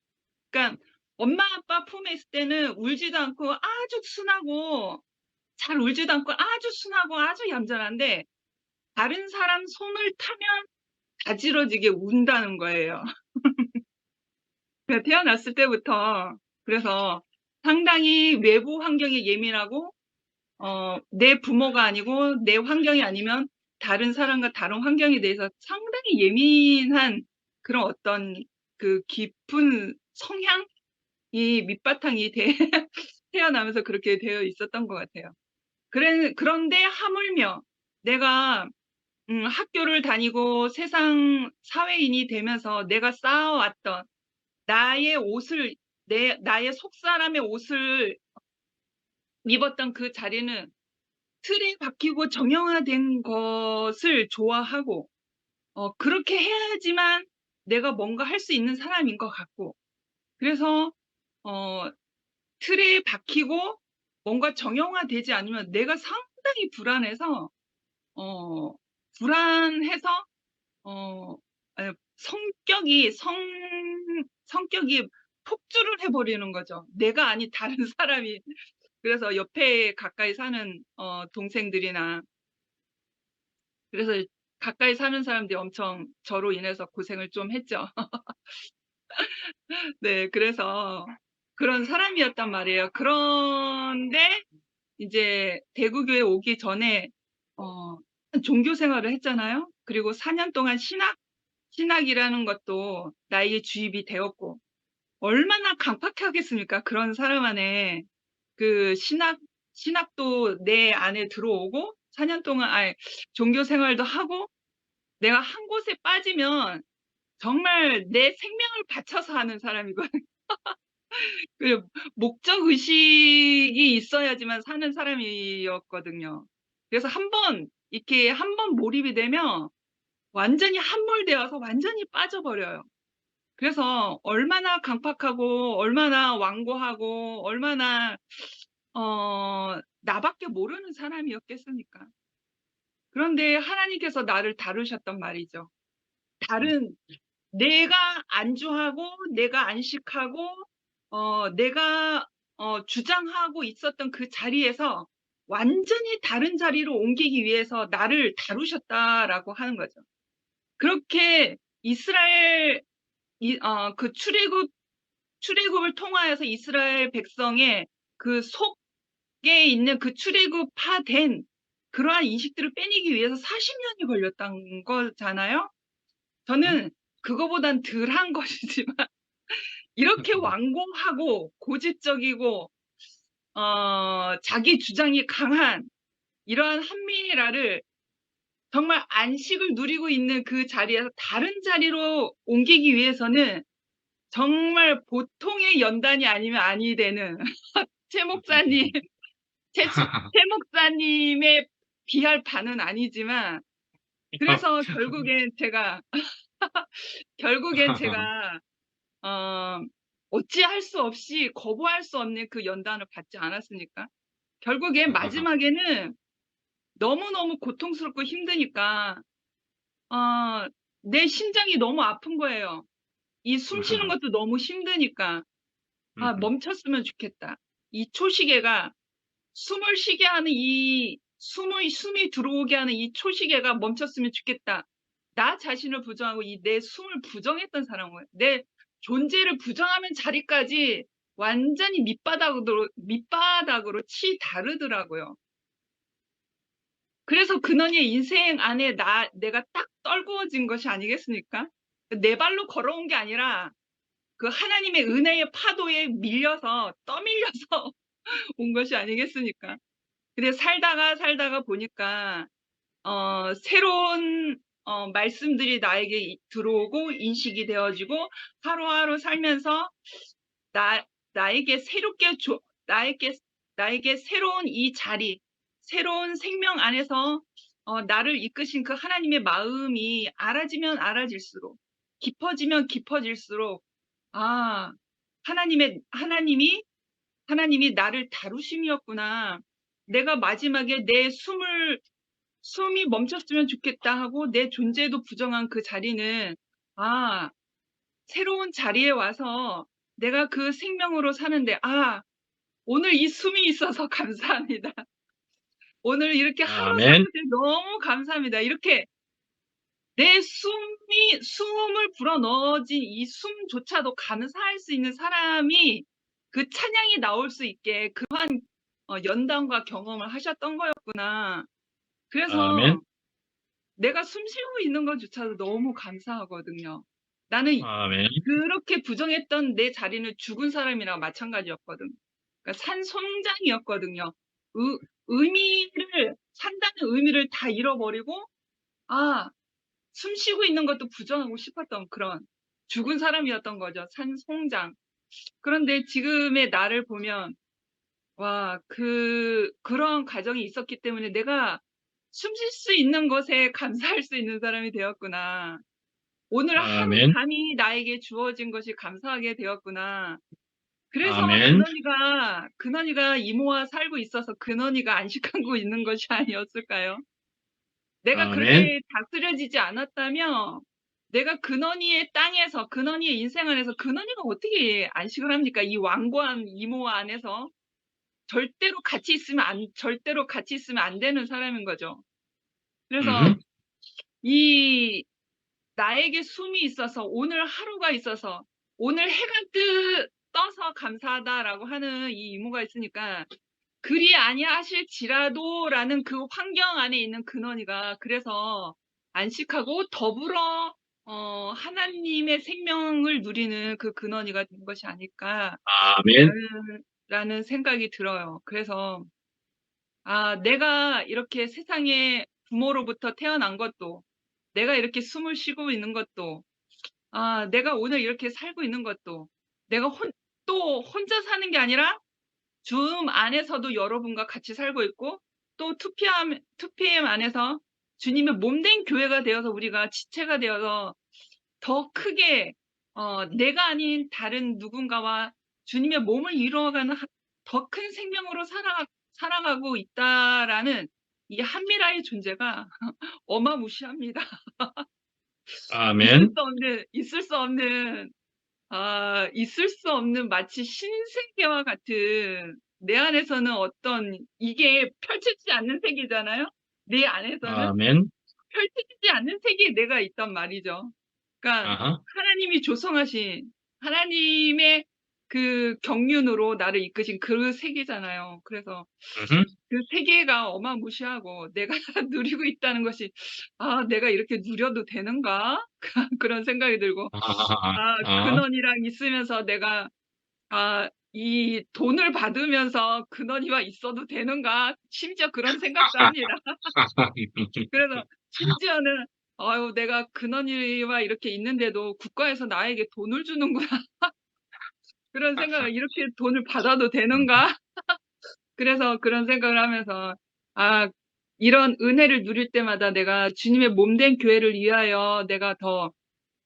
그러니까 엄마 아빠 품에 있을 때는 울지도 않고 아주 순하고 잘 울지도 않고 아주 순하고 아주 얌전한데 다른 사람 손을 타면 가지러지게 운다는 거예요. 태어났을 때부터. 그래서 상당히 외부 환경에 예민하고 내 부모가 아니고 내 환경이 아니면 다른 사람과 다른 환경에 대해서 상당히 예민한 그런 어떤 그 깊은 성향이 밑바탕이 태어나면서 그렇게 되어 있었던 것 같아요. 그런데 하물며 내가 학교를 다니고 세상 사회인이 되면서 내가 쌓아왔던 나의 옷을, 나의 속사람의 옷을 입었던 그 자리는 틀에 박히고 정형화된 것을 좋아하고, 그렇게 해야지만 내가 뭔가 할 수 있는 사람인 것 같고, 그래서, 틀에 박히고 뭔가 정형화되지 않으면 내가 상당히 불안해서, 어, 불안해서, 아니, 성격이 폭주를 해버리는 거죠. 내가 아닌 다른 사람이. 그래서 옆에 가까이 사는, 동생들이나, 그래서 가까이 사는 사람들이 엄청 저로 인해서 고생을 좀 했죠. 네, 그래서 그런 사람이었단 말이에요. 그런데 이제 대구교회 오기 전에, 종교 생활을 했잖아요. 그리고 4년 동안 신학이라는 것도 나에게 주입이 되었고, 얼마나 강팍하겠습니까? 그런 사람 안에 그 신학도 내 안에 들어오고, 4년 동안, 종교 생활도 하고, 내가 한 곳에 빠지면 정말 내 생명을 바쳐서 하는 사람이거든요. 그 목적 의식이 있어야지만 사는 사람이었거든요. 그래서 이렇게 한 번 몰입이 되면 완전히 함몰되어서 완전히 빠져버려요. 그래서 얼마나 강팍하고, 얼마나 완고하고, 얼마나, 나밖에 모르는 사람이었겠습니까? 그런데 하나님께서 나를 다루셨단 말이죠. 내가 안주하고, 내가 안식하고, 내가, 주장하고 있었던 그 자리에서 완전히 다른 자리로 옮기기 위해서 나를 다루셨다라고 하는 거죠. 그렇게 이스라엘, 그 출애굽을 통하여서 이스라엘 백성의 그 속에 있는 그 출애굽화된 그러한 인식들을 빼내기 위해서 40년이 걸렸던 거잖아요. 저는 그거보단 덜한 것이지만 이렇게 완고하고 고집적이고 자기 주장이 강한 이러한 한미라를 정말 안식을 누리고 있는 그 자리에서 다른 자리로 옮기기 위해서는 정말 보통의 연단이 아니면 아니 되는 최 목사님의 비할 바는 아니지만, 그래서 결국엔 제가 어찌할 수 없이 거부할 수 없는 그 연단을 받지 않았습니까? 결국엔 마지막에는 너무너무 고통스럽고 힘드니까 내 심장이 너무 아픈 거예요. 이 숨 쉬는 것도 너무 힘드니까 멈췄으면 좋겠다. 이 초시계가 숨을 쉬게 하는 숨이 들어오게 하는 이 초시계가 멈췄으면 좋겠다. 나 자신을 부정하고 내 숨을 부정했던 사람이에요. 내 존재를 부정하면 자리까지 완전히 밑바닥으로 치다르더라고요. 그래서 근원의 인생 안에 내가 딱 떨구어진 것이 아니겠습니까? 내 발로 걸어온 게 아니라 그 하나님의 은혜의 파도에 떠밀려서 온 것이 아니겠습니까? 근데 살다가 보니까, 새로운, 말씀들이 나에게 들어오고 인식이 되어지고 하루하루 살면서 나에게 새로운 이 자리, 새로운 생명 안에서, 나를 이끄신 그 하나님의 마음이 알아지면 알아질수록, 깊어지면 깊어질수록, 하나님이 나를 다루심이었구나. 내가 마지막에 숨이 멈췄으면 좋겠다 하고 내 존재도 부정한 그 자리는, 새로운 자리에 와서 내가 그 생명으로 사는데, 오늘 이 숨이 있어서 감사합니다. 오늘 이렇게 하루하루 아멘. 너무 감사합니다. 이렇게 내 숨을 불어넣어진 이 숨조차도 감사할 수 있는 사람이 그 찬양이 나올 수 있게 그러한 연단과 경험을 하셨던 거였구나. 그래서 아멘. 내가 숨 쉬고 있는 것조차도 너무 감사하거든요. 나는 아멘. 그렇게 부정했던 내 자리는 죽은 사람이랑 마찬가지였거든. 그러니까 산송장이었거든요. 산다는 의미를 다 잃어버리고 숨 쉬고 있는 것도 부정하고 싶었던 그런 죽은 사람이었던 거죠. 산송장. 그런데 지금의 나를 보면 와, 그런 과정이 있었기 때문에 내가 숨 쉴 수 있는 것에 감사할 수 있는 사람이 되었구나. 오늘 하루 아멘. 잠이 나에게 주어진 것이 감사하게 되었구나. 그래서 아멘. 근원이가 이모와 살고 있어서 근원이가 안식하고 있는 것이 아니었을까요? 내가 아멘. 그렇게 다스려지지 않았다면 내가 근원이의 땅에서, 근원이의 인생 안에서 근원이가 어떻게 안식을 합니까? 이 완고한 이모 안에서 절대로 같이 있으면 안 되는 사람인 거죠. 그래서 음. 나에게 숨이 있어서, 오늘 하루가 있어서, 오늘 해가 떠서 감사하다라고 하는 이 이모가 있으니까, 그리 아니하실지라도라는 그 환경 안에 있는 근원이가 그래서 안식하고 더불어 하나님의 생명을 누리는 그 근원이가 된 것이 아닐까라는 아멘. 생각이 들어요. 그래서 내가 이렇게 세상에 부모로부터 태어난 것도, 내가 이렇게 숨을 쉬고 있는 것도, 내가 오늘 이렇게 살고 있는 것도, 내가 또 혼자 사는 게 아니라 줌 안에서도 여러분과 같이 살고 있고, 또 2PM 안에서 주님의 몸된 교회가 되어서 우리가 지체가 되어서 더 크게 내가 아닌 다른 누군가와 주님의 몸을 이루어가는 더 큰 생명으로 살아가고 있다라는 이 한미라의 존재가 어마무시합니다. 아멘. 있을 수 없는 마치 신세계와 같은, 내 안에서는 어떤 이게 펼쳐지지 않는 세계잖아요. 내 안에서는 아멘. 펼쳐지지 않는 세계에 내가 있단 말이죠. 그러니까 아하. 하나님이 조성하신 하나님의 그 경륜으로 나를 이끄신 그 세계잖아요. 그래서 음흠. 그 세계가 어마무시하고 내가 누리고 있다는 것이 내가 이렇게 누려도 되는가? 그런 생각이 들고 아. 근원이랑 있으면서 내가 이 돈을 받으면서 근원이와 있어도 되는가? 심지어 그런 생각도 합니다. 그래서 심지어는 내가 근원이와 이렇게 있는데도 국가에서 나에게 돈을 주는구나. 그런 생각을, 이렇게 돈을 받아도 되는가? 그래서 그런 생각을 하면서 이런 은혜를 누릴 때마다 내가 주님의 몸된 교회를 위하여 내가 더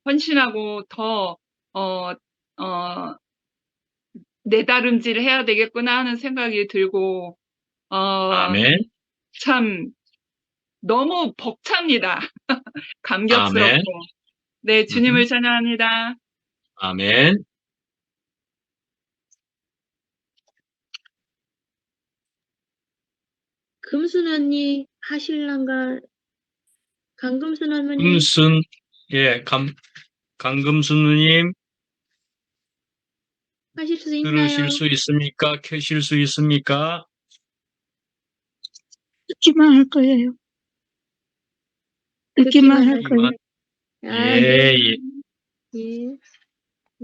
헌신하고 더 내다름질을 해야 되겠구나 하는 생각이 들고 아멘. 참 너무 벅찹니다. 감격스럽고. 아멘. 네, 주님을 음흠. 찬양합니다. 아멘. 금순 언니 하실란가? 강금순 어머니 금순, 예, 강금순 누님, 하실 수 있나요? 들으실 수 있습니까? 켜실 수 있습니까? 듣기만 할 거예요. 듣기만 할 거예요. 예, 네. 예. 예.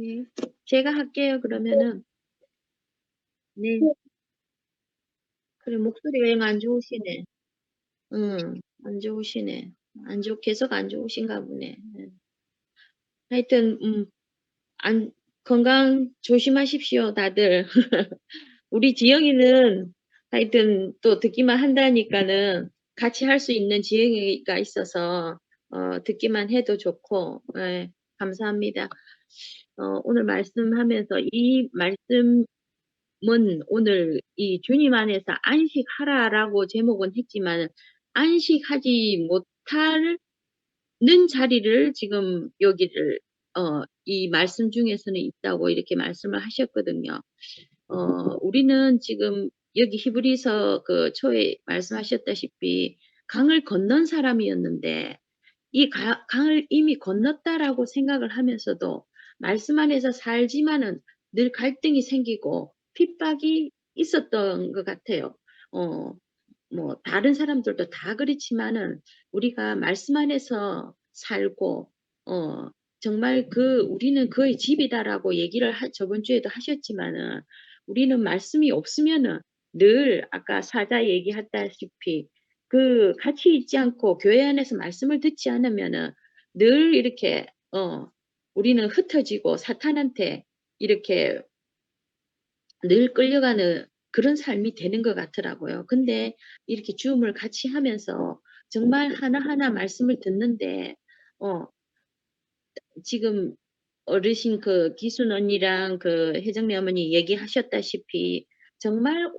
예. 제가 할게요, 그러면은. 네. 그래, 목소리가 영 안 좋으시네. 안 좋으시네. 계속 안 좋으신가 보네. 네. 하여튼, 건강 조심하십시오, 다들. 우리 지영이는 하여튼 또 듣기만 한다니까는 같이 할 수 있는 지영이가 있어서, 듣기만 해도 좋고, 예, 감사합니다. 오늘 말씀하면서 이 말씀은 오늘 이 주님 안에서 안식하라라고 제목은 했지만 안식하지 못하는 자리를 지금 여기를 이 말씀 중에서는 있다고 이렇게 말씀을 하셨거든요. 우리는 지금 여기 히브리서 그 초에 말씀하셨다시피 강을 건넌 사람이었는데 이 강을 이미 건넜다라고 생각을 하면서도 말씀 안에서 살지만은 늘 갈등이 생기고 핍박이 있었던 것 같아요. 뭐 다른 사람들도 다 그렇지만은 우리가 말씀 안에서 살고 정말 우리는 그의 집이다라고 얘기를 저번 주에도 하셨지만은 우리는 말씀이 없으면은 늘 아까 사자 얘기했다시피 같이 있지 않고 교회 안에서 말씀을 듣지 않으면은 늘 이렇게 우리는 흩어지고 사탄한테 이렇게 늘 끌려가는 그런 삶이 되는 것 같더라고요. 근데 이렇게 줌을 같이 하면서 정말 하나하나 말씀을 듣는데 지금 어르신 기순 언니랑 혜정네 어머니 얘기하셨다시피 정말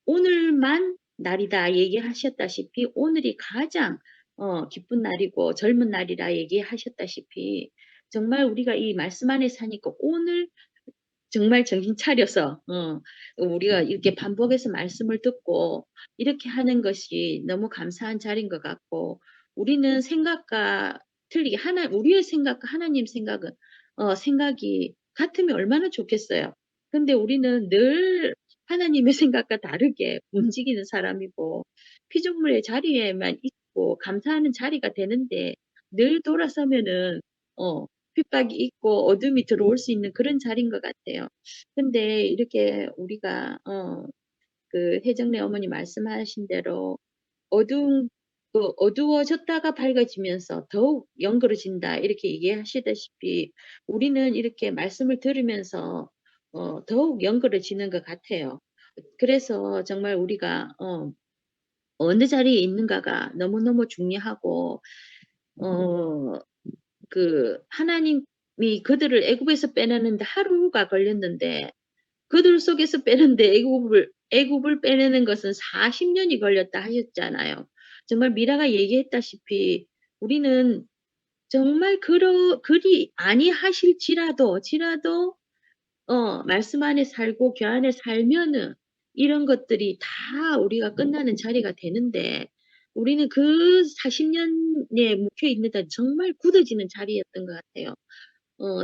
오늘만 날이다 얘기하셨다시피 오늘이 가장 기쁜 날이고 젊은 날이라 얘기하셨다시피 정말 우리가 이 말씀 안에 사니까 오늘 정말 정신 차려서 우리가 이렇게 반복해서 말씀을 듣고 이렇게 하는 것이 너무 감사한 자리인 것 같고 우리는 생각과 틀리게 우리의 생각과 하나님 생각이 같으면 얼마나 좋겠어요. 근데 우리는 늘 하나님의 생각과 다르게 움직이는 사람이고 피조물의 자리에만 있고 감사하는 자리가 되는데 늘 돌아서면은 핍박이 있고 어둠이 들어올 수 있는 그런 자리인 것 같아요. 근데 이렇게 우리가 혜정네 어머니 말씀하신 대로 어두워졌다가 밝아지면서 더욱 연그러진다 이렇게 얘기하시다시피 우리는 이렇게 말씀을 들으면서 더욱 연그러지는 것 같아요. 그래서 정말 우리가 어느 자리에 있는가가 너무너무 중요하고 하나님이 그들을 애굽에서 빼내는데 하루가 걸렸는데 그들 속에서 빼는데 애굽을 빼내는 것은 40년이 걸렸다 하셨잖아요. 정말 미라가 얘기했다시피 우리는 정말 그리 아니하실지라도 말씀 안에 살고 교 안에 살면은 이런 것들이 다 우리가 끝나는 자리가 되는데 우리는 그 40년에 묵혀 있는데 정말 굳어지는 자리였던 것 같아요.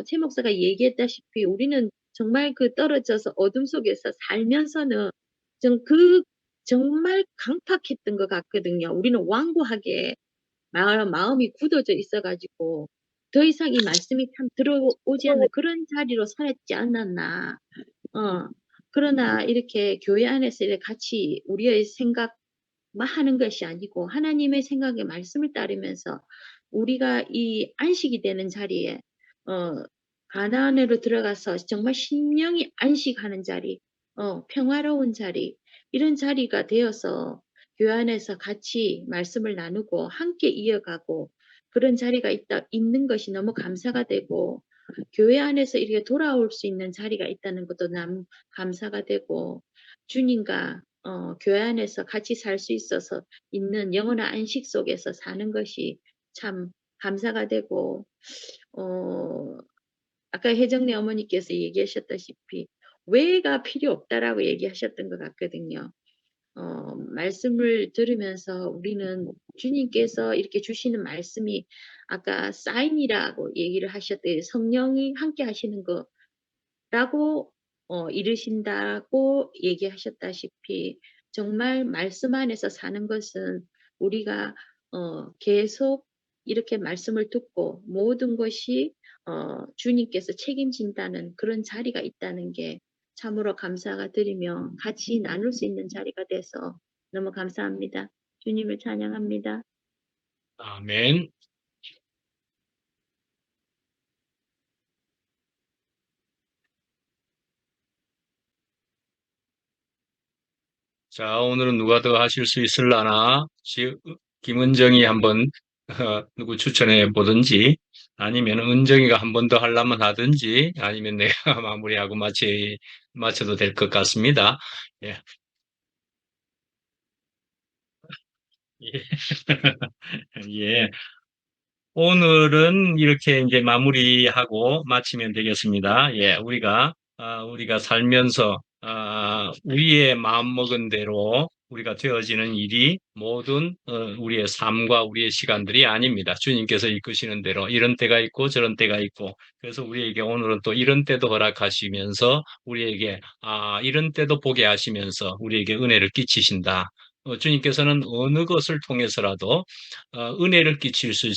최 목사가 얘기했다시피 우리는 정말 떨어져서 어둠 속에서 살면서는 정말 강팍했던 것 같거든요. 우리는 완고하게 마음이 굳어져 있어가지고 더 이상 이 말씀이 참 들어오지 않는 그런 자리로 살았지 않았나. 그러나 이렇게 교회 안에서 이렇게 같이 우리의 생각만 하는 것이 아니고 하나님의 생각에 말씀을 따르면서 우리가 이 안식이 되는 자리에 가나안으로 들어가서 정말 심령이 안식하는 자리, 평화로운 자리, 이런 자리가 되어서 교회 안에서 같이 말씀을 나누고 함께 이어가고 그런 자리가 있는 것이 너무 감사가 되고 교회 안에서 이렇게 돌아올 수 있는 자리가 있다는 것도 너무 감사가 되고 주님과 교회 안에서 같이 살 수 있어서 있는 영원한 안식 속에서 사는 것이 참 감사가 되고 아까 혜정네 어머니께서 얘기하셨다시피 외가 필요 없다라고 얘기하셨던 것 같거든요. 말씀을 들으면서 우리는 주님께서 이렇게 주시는 말씀이 아까 사인이라고 얘기를 하셨대요. 성령이 함께 하시는 거라고 이르신다고 얘기하셨다시피 정말 말씀 안에서 사는 것은 우리가 계속 이렇게 말씀을 듣고 모든 것이 주님께서 책임진다는 그런 자리가 있다는 게 참으로 감사가 드리며 같이 나눌 수 있는 자리가 돼서 너무 감사합니다. 주님을 찬양합니다. 아멘. 자, 오늘은 누가 더 하실 수 있을라나? 김은정이 한번 누구 추천해 보든지 아니면 은정이가 한 번 더 하려면 하든지 아니면 내가 마무리하고 마쳐도 될 것 같습니다. 예. 예. 예. 오늘은 이렇게 이제 마무리하고 마치면 되겠습니다. 예, 우리가 살면서, 우리의 마음먹은 대로 우리가 되어지는 일이 모든, 우리의 삶과 우리의 시간들이 아닙니다. 주님께서 이끄시는 대로 이런 때가 있고 저런 때가 있고, 그래서 우리에게 오늘은 또 이런 때도 허락하시면서 우리에게, 이런 때도 보게 하시면서 우리에게 은혜를 끼치신다. 주님께서는 어느 것을 통해서라도 은혜를 끼치실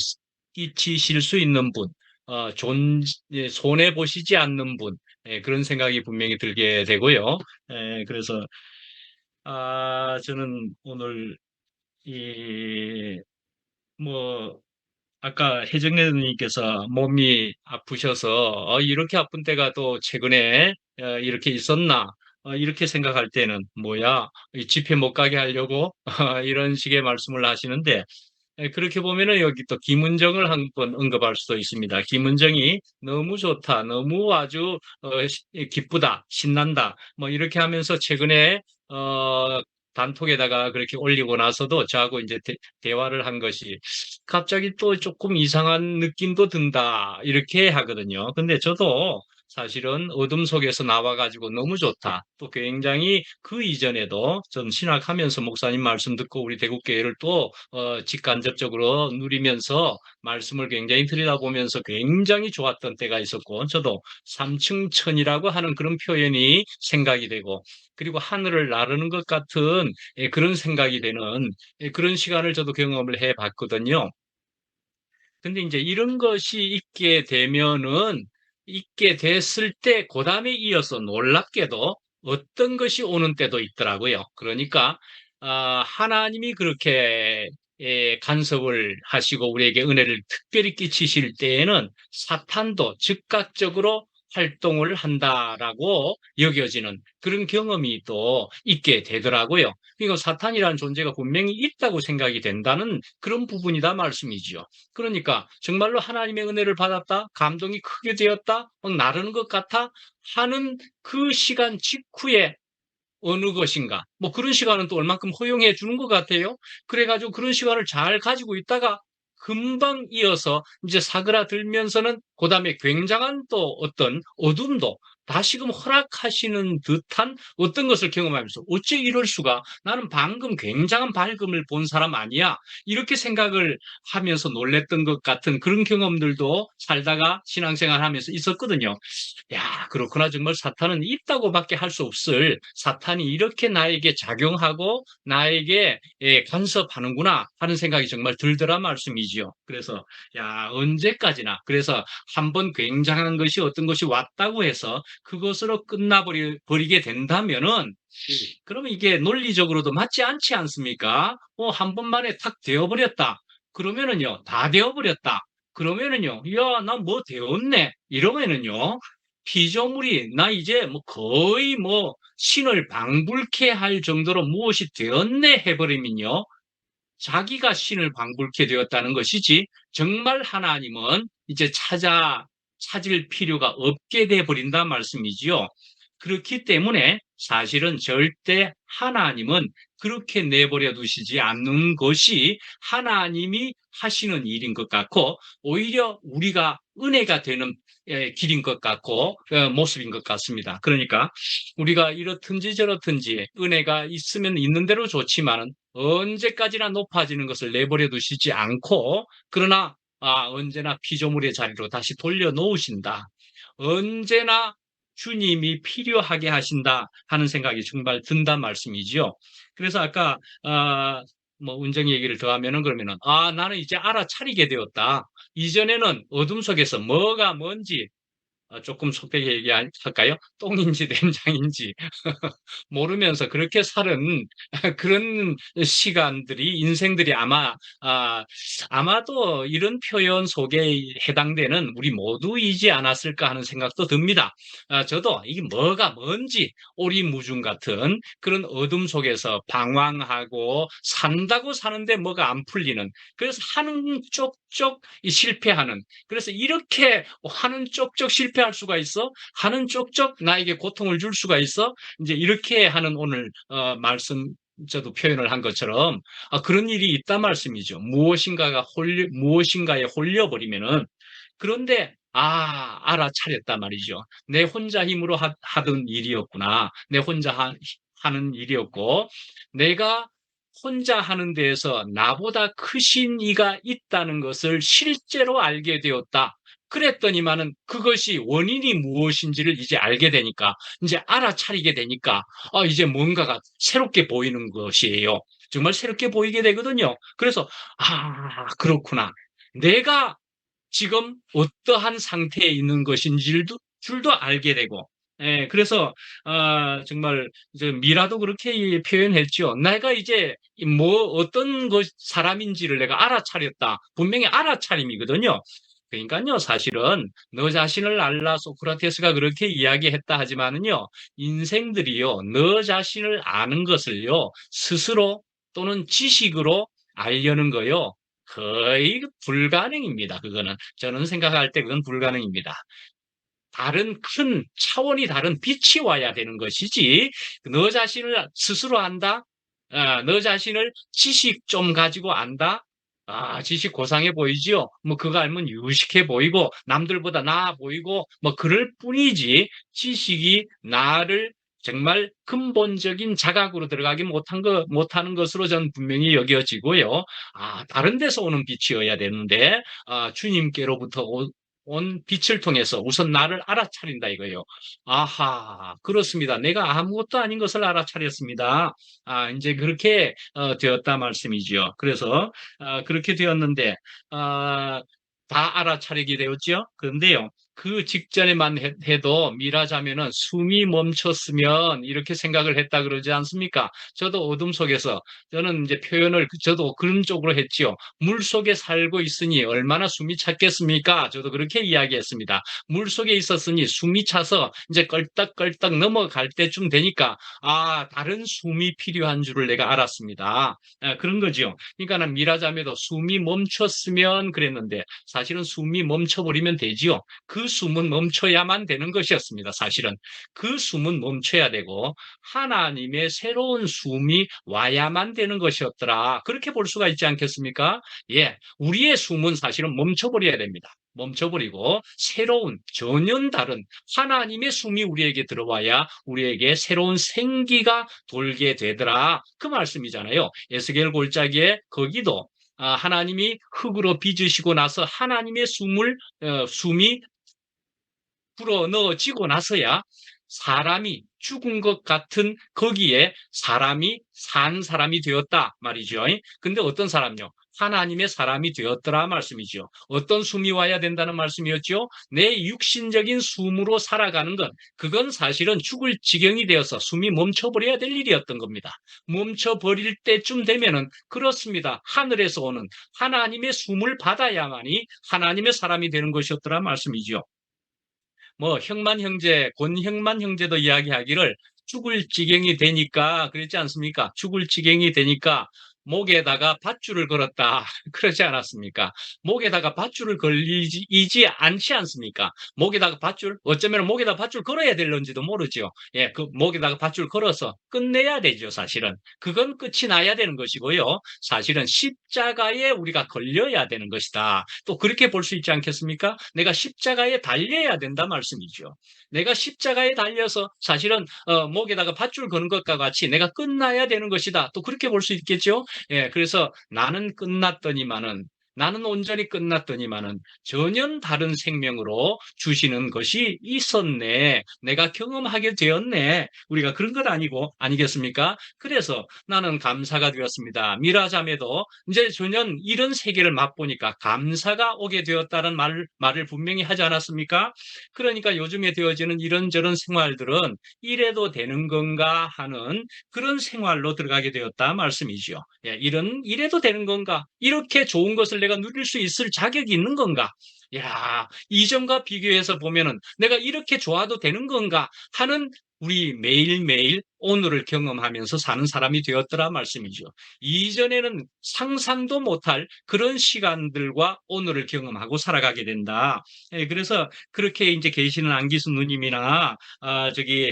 수 있는 분, 손해 보시지 않는 분, 그런 생각이 분명히 들게 되고요. 그래서 저는 오늘 이, 뭐, 아까 혜정래 누님께서 몸이 아프셔서 이렇게 아픈 때가 또 최근에 이렇게 있었나 이렇게 생각할 때는 뭐야 이 집회 못 가게 하려고 이런 식의 말씀을 하시는데 그렇게 보면은 여기 또 김은정을 한 번 언급할 수도 있습니다. 김은정이 너무 좋다, 너무 아주 기쁘다, 신난다, 뭐 이렇게 하면서 최근에 단톡에다가 그렇게 올리고 나서도 저하고 이제 대화를 한 것이 갑자기 또 조금 이상한 느낌도 든다 이렇게 하거든요. 근데 저도 사실은 어둠 속에서 나와가지고 너무 좋다. 또 굉장히 그 이전에도 전 신학하면서 목사님 말씀 듣고 우리 대국교회를 또 직간접적으로 누리면서 말씀을 굉장히 들여다보면서 굉장히 좋았던 때가 있었고 저도 삼층천이라고 하는 그런 표현이 생각이 되고 그리고 하늘을 나르는 것 같은 그런 생각이 되는 그런 시간을 저도 경험을 해 봤거든요. 근데 이제 이런 것이 있게 됐을 때, 그 다음에 이어서 놀랍게도 어떤 것이 오는 때도 있더라고요. 그러니까, 하나님이 그렇게 간섭을 하시고 우리에게 은혜를 특별히 끼치실 때에는 사탄도 즉각적으로 활동을 한다라고 여겨지는 그런 경험이 또 있게 되더라고요. 그러니까 사탄이라는 존재가 분명히 있다고 생각이 된다는 그런 부분이다 말씀이지요. 그러니까 정말로 하나님의 은혜를 받았다, 감동이 크게 되었다, 막 나르는 것 같아 하는 그 시간 직후에 어느 것인가, 뭐 그런 시간은 또 얼만큼 허용해 주는 것 같아요. 그래가지고 그런 시간을 잘 가지고 있다가 금방 이어서 이제 사그라들면서는 그 다음에 굉장한 또 어떤 어둠도 다시금 허락하시는 듯한 어떤 것을 경험하면서 어째 이럴 수가 나는 방금 굉장한 밝음을 본 사람 아니야 이렇게 생각을 하면서 놀랬던 것 같은 그런 경험들도 살다가 신앙생활 하면서 있었거든요. 야, 그렇구나. 정말 사탄은 있다고밖에 할 수 없을 사탄이 이렇게 나에게 작용하고 나에게 간섭하는구나 하는 생각이 정말 들더라 말씀이지요. 그래서 야, 언제까지나 그래서 한번 굉장한 것이 어떤 것이 왔다고 해서 그것으로 끝나버리게 된다면은 그러면 이게 논리적으로도 맞지 않지 않습니까? 한 번만에 탁 되어버렸다. 그러면은요, 다 되어버렸다. 그러면은요, 야, 나 뭐 되었네. 이러면은요, 피조물이 나 이제 뭐 거의 뭐 신을 방불케 할 정도로 무엇이 되었네 해버리면요. 자기가 신을 방불케 되었다는 것이지 정말 하나님은 이제 찾을 필요가 없게 돼 버린다 말씀이지요. 그렇기 때문에 사실은 절대 하나님은 그렇게 내버려 두시지 않는 것이 하나님이 하시는 일인 것 같고 오히려 우리가 은혜가 되는 길인 것 같고 모습인 것 같습니다. 그러니까 우리가 이렇든지 저렇든지 은혜가 있으면 있는 대로 좋지만은 언제까지나 높아지는 것을 내버려 두시지 않고 그러나 언제나 피조물의 자리로 다시 돌려놓으신다. 언제나 주님이 필요하게 하신다 하는 생각이 정말 든단 말씀이지요. 그래서 아까 뭐 운정 얘기를 더 하면은 그러면은 나는 이제 알아차리게 되었다. 이전에는 어둠 속에서 뭐가 뭔지 조금 속되게 얘기할까요? 똥인지 된장인지 모르면서 그렇게 살은 그런 시간들이 인생들이 아마도 이런 표현 속에 해당되는 우리 모두이지 않았을까 하는 생각도 듭니다. 저도 이게 뭐가 뭔지 오리무중 같은 그런 어둠 속에서 방황하고 산다고 사는데 뭐가 안 풀리는 그래서 하는 쪽쪽 실패하는 그래서 이렇게 하는 쪽쪽 실패할 수가 있어 하는 쪽쪽 나에게 고통을 줄 수가 있어 이제 이렇게 하는 오늘 말씀 저도 표현을 한 것처럼 그런 일이 있단 말씀이죠. 무엇인가에 홀려버리면은 그런데 알아차렸단 말이죠. 내 혼자 힘으로 하던 일이었구나. 내 혼자 하는 일이었고 내가 혼자 하는 데에서 나보다 크신 이가 있다는 것을 실제로 알게 되었다. 그랬더니만은 그것이 원인이 무엇인지를 이제 알게 되니까 이제 알아차리게 되니까 이제 뭔가가 새롭게 보이는 것이에요. 정말 새롭게 보이게 되거든요. 그래서 그렇구나. 내가 지금 어떠한 상태에 있는 것인지 줄도 알게 되고 그래서 정말 이제 미라도 그렇게 표현했죠. 내가 이제 어떤 사람인지를 내가 알아차렸다. 분명히 알아차림이거든요. 그러니까요, 사실은 너 자신을 알라 소크라테스가 그렇게 이야기했다 하지만은요, 인생들이요, 너 자신을 아는 것을요, 스스로 또는 지식으로 알려는 거요, 거의 불가능입니다. 그거는 저는 생각할 때 그건 불가능입니다. 다른 큰 차원이 다른 빛이 와야 되는 것이지, 너 자신을 스스로 안다? 너 자신을 지식 좀 가지고 안다? 지식 고상해 보이지요? 뭐 그거 알면 유식해 보이고 남들보다 나아 보이고 뭐 그럴 뿐이지, 지식이 나를 정말 근본적인 자각으로 들어가기 못하는 것으로 저는 분명히 여겨지고요. 다른 데서 오는 빛이어야 되는데, 주님께로부터 온 빛을 통해서 우선 나를 알아차린다 이거예요. 아하, 그렇습니다. 내가 아무것도 아닌 것을 알아차렸습니다. 이제 그렇게 되었다 말씀이지요. 그래서 그렇게 되었는데, 다 알아차리게 되었죠. 그런데요, 그 직전에만 해도 미라자면은 숨이 멈췄으면 이렇게 생각을 했다 그러지 않습니까? 저도 어둠 속에서, 저는 이제 표현을 저도 그런 쪽으로 했지요. 물 속에 살고 있으니 얼마나 숨이 찼겠습니까? 저도 그렇게 이야기했습니다. 물 속에 있었으니 숨이 차서 이제 껄떡껄떡 넘어갈 때쯤 되니까, 다른 숨이 필요한 줄을 내가 알았습니다. 그런 거죠. 그러니까 미라자매도 숨이 멈췄으면 그랬는데, 사실은 숨이 멈춰버리면 되지요. 그 숨은 멈춰야만 되는 것이었습니다. 사실은 그 숨은 멈춰야 되고 하나님의 새로운 숨이 와야만 되는 것이었더라. 그렇게 볼 수가 있지 않겠습니까? 우리의 숨은 사실은 멈춰버려야 됩니다. 멈춰버리고 새로운 전혀 다른 하나님의 숨이 우리에게 들어와야 우리에게 새로운 생기가 돌게 되더라. 그 말씀이잖아요. 에스겔 골짜기에 거기도 하나님이 흙으로 빚으시고 나서 하나님의 숨이 불어 넣어지고 나서야 사람이 죽은 것 같은 거기에 사람이 산 사람이 되었다 말이죠. 근데 어떤 사람요? 하나님의 사람이 되었더라 말씀이죠. 어떤 숨이 와야 된다는 말씀이었죠? 내 육신적인 숨으로 살아가는 것, 그건 사실은 죽을 지경이 되어서 숨이 멈춰버려야 될 일이었던 겁니다. 멈춰버릴 때쯤 되면은 그렇습니다. 하늘에서 오는 하나님의 숨을 받아야만이 하나님의 사람이 되는 것이었더라 말씀이죠. 뭐 권형만 형제도 이야기하기를 죽을 지경이 되니까 그랬지 않습니까? 죽을 지경이 되니까 목에다가 밧줄을 걸었다. 그러지 않았습니까? 목에다가 밧줄을 걸리지 않지 않습니까? 목에다가 밧줄, 어쩌면 목에다 밧줄 걸어야 될런지도 모르죠. 그 목에다가 밧줄 걸어서 끝내야 되죠, 사실은. 그건 끝이 나야 되는 것이고요. 사실은 십자가에 우리가 걸려야 되는 것이다. 또 그렇게 볼 수 있지 않겠습니까? 내가 십자가에 달려야 된다 말씀이죠. 내가 십자가에 달려서 사실은 목에다가 밧줄 거는 것과 같이 내가 끝나야 되는 것이다. 또 그렇게 볼 수 있겠죠. 그래서 나는 온전히 끝났더니만은 전혀 다른 생명으로 주시는 것이 있었네. 내가 경험하게 되었네. 우리가 그런 것 아니겠습니까? 그래서 나는 감사가 되었습니다. 미라자매도 이제 전혀 이런 세계를 맛보니까 감사가 오게 되었다는 말을 분명히 하지 않았습니까? 그러니까 요즘에 되어지는 이런저런 생활들은 이래도 되는 건가 하는 그런 생활로 들어가게 되었다 말씀이죠. 이래도 되는 건가? 이렇게 좋은 것을 내가 누릴 수 있을 자격이 있는 건가? 이전과 비교해서 보면은 내가 이렇게 좋아도 되는 건가 하는 우리 매일매일 오늘을 경험하면서 사는 사람이 되었더라 말씀이죠. 이전에는 상상도 못할 그런 시간들과 오늘을 경험하고 살아가게 된다. 그래서 그렇게 이제 계시는 안기수 누님이나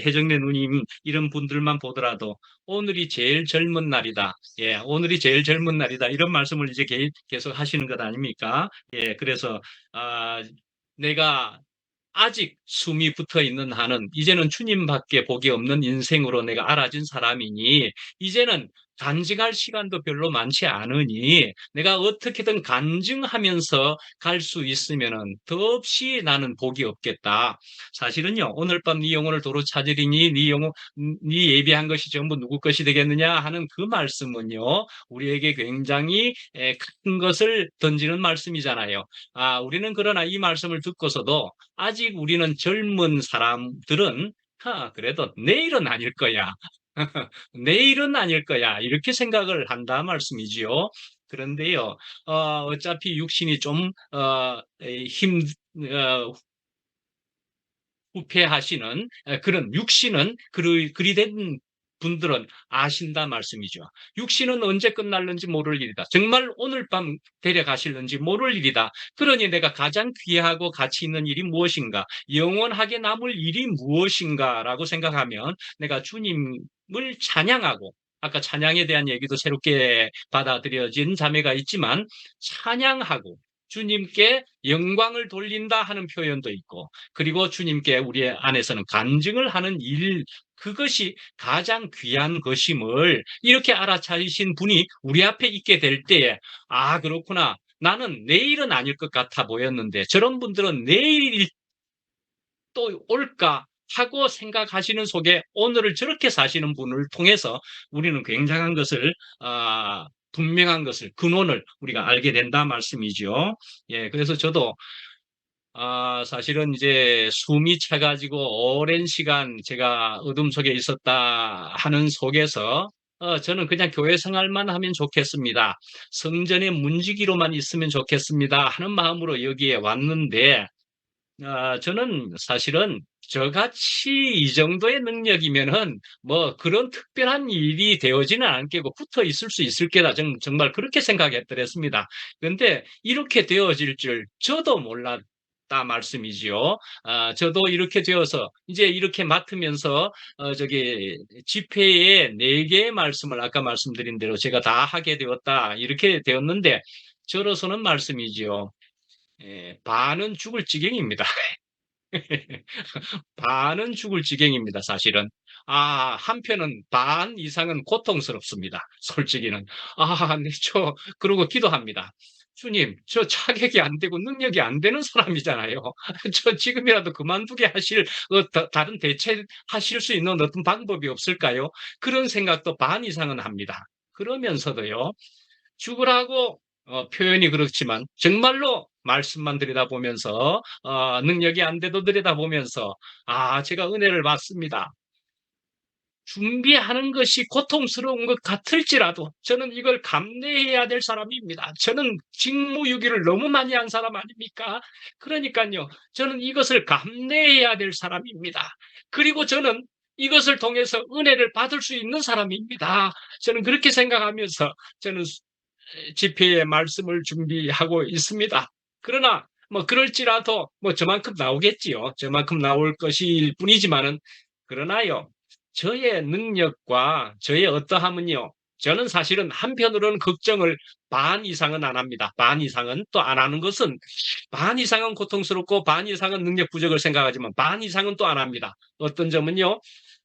해정래 누님 이런 분들만 보더라도 오늘이 제일 젊은 날이다. 오늘이 제일 젊은 날이다. 이런 말씀을 이제 계속 하시는 것 아닙니까? 그래서 내가 아직 숨이 붙어 있는 한은 이제는 주님밖에 복이 없는 인생으로 내가 알아진 사람이니 이제는 간증할 시간도 별로 많지 않으니 내가 어떻게든 간증하면서 갈 수 있으면은 더없이 나는 복이 없겠다. 사실은요, 오늘 밤 네 영혼을 도로 찾으리니 네 예비한 것이 전부 누구 것이 되겠느냐 하는 그 말씀은요, 우리에게 굉장히 큰 것을 던지는 말씀이잖아요. 우리는 그러나 이 말씀을 듣고서도 아직 우리는 젊은 사람들은 그래도 내일은 아닐 거야. 내일은 아닐 거야. 이렇게 생각을 한다 말씀이지요. 그런데요, 어차피 육신이 좀, 후패하시는 그런 육신은 그리 된 분들은 아신다 말씀이죠. 육신은 언제 끝날는지 모를 일이다. 정말 오늘 밤 데려가실는지 모를 일이다. 그러니 내가 가장 귀하고 가치 있는 일이 무엇인가? 영원하게 남을 일이 무엇인가라고 생각하면 내가 주님을 찬양하고 아까 찬양에 대한 얘기도 새롭게 받아들여진 자매가 있지만 찬양하고 주님께 영광을 돌린다 하는 표현도 있고 그리고 주님께 우리 안에서는 간증을 하는 일, 그것이 가장 귀한 것임을 이렇게 알아차리신 분이 우리 앞에 있게 될 때에, 그렇구나. 나는 내일은 아닐 것 같아 보였는데 저런 분들은 내일 또 올까 하고 생각하시는 속에 오늘을 저렇게 사시는 분을 통해서 우리는 굉장한 것을, 분명한 것을, 근원을 우리가 알게 된다 말씀이죠. 예, 그래서 저도 사실은 이제 숨이 차가지고 오랜 시간 제가 어둠 속에 있었다 하는 속에서 저는 그냥 교회 생활만 하면 좋겠습니다. 성전의 문지기로만 있으면 좋겠습니다 하는 마음으로 여기에 왔는데 저는 사실은 저같이 이 정도의 능력이면은 뭐 그런 특별한 일이 되어지는 않겠고 붙어 있을 수 있을 게다. 정말 그렇게 생각했더랬습니다. 그런데 이렇게 되어질 줄 저도 몰랐다 말씀이지요. 저도 이렇게 되어서 이제 이렇게 맡으면서 집회에 4개의 말씀을 아까 말씀드린 대로 제가 다 하게 되었다. 이렇게 되었는데 저로서는 말씀이지요. 반은 죽을 지경입니다. 반은 죽을 지경입니다, 사실은. 한편은 반 이상은 고통스럽습니다, 솔직히는. 그러고 기도합니다. 주님, 저 자격이 안 되고 능력이 안 되는 사람이잖아요. 저 지금이라도 그만두게 다른 대체하실 수 있는 어떤 방법이 없을까요? 그런 생각도 반 이상은 합니다. 그러면서도요, 죽으라고 표현이 그렇지만 정말로 말씀만 들여다보면서 능력이 안 돼도 들여다보면서 제가 은혜를 받습니다. 준비하는 것이 고통스러운 것 같을지라도 저는 이걸 감내해야 될 사람입니다. 저는 직무유기를 너무 많이 한 사람 아닙니까? 그러니까요. 저는 이것을 감내해야 될 사람입니다. 그리고 저는 이것을 통해서 은혜를 받을 수 있는 사람입니다. 저는 그렇게 생각하면서 저는 집회의 말씀을 준비하고 있습니다. 그러나 뭐 그럴지라도 뭐 저만큼 나오겠지요. 저만큼 나올 것일 뿐이지만은 그러나요. 저의 능력과 저의 어떠함은요. 저는 사실은 한편으로는 걱정을 반 이상은 안 합니다. 반 이상은 또 안 하는 것은 반 이상은 고통스럽고 반 이상은 능력 부족을 생각하지만 반 이상은 또 안 합니다. 어떤 점은요.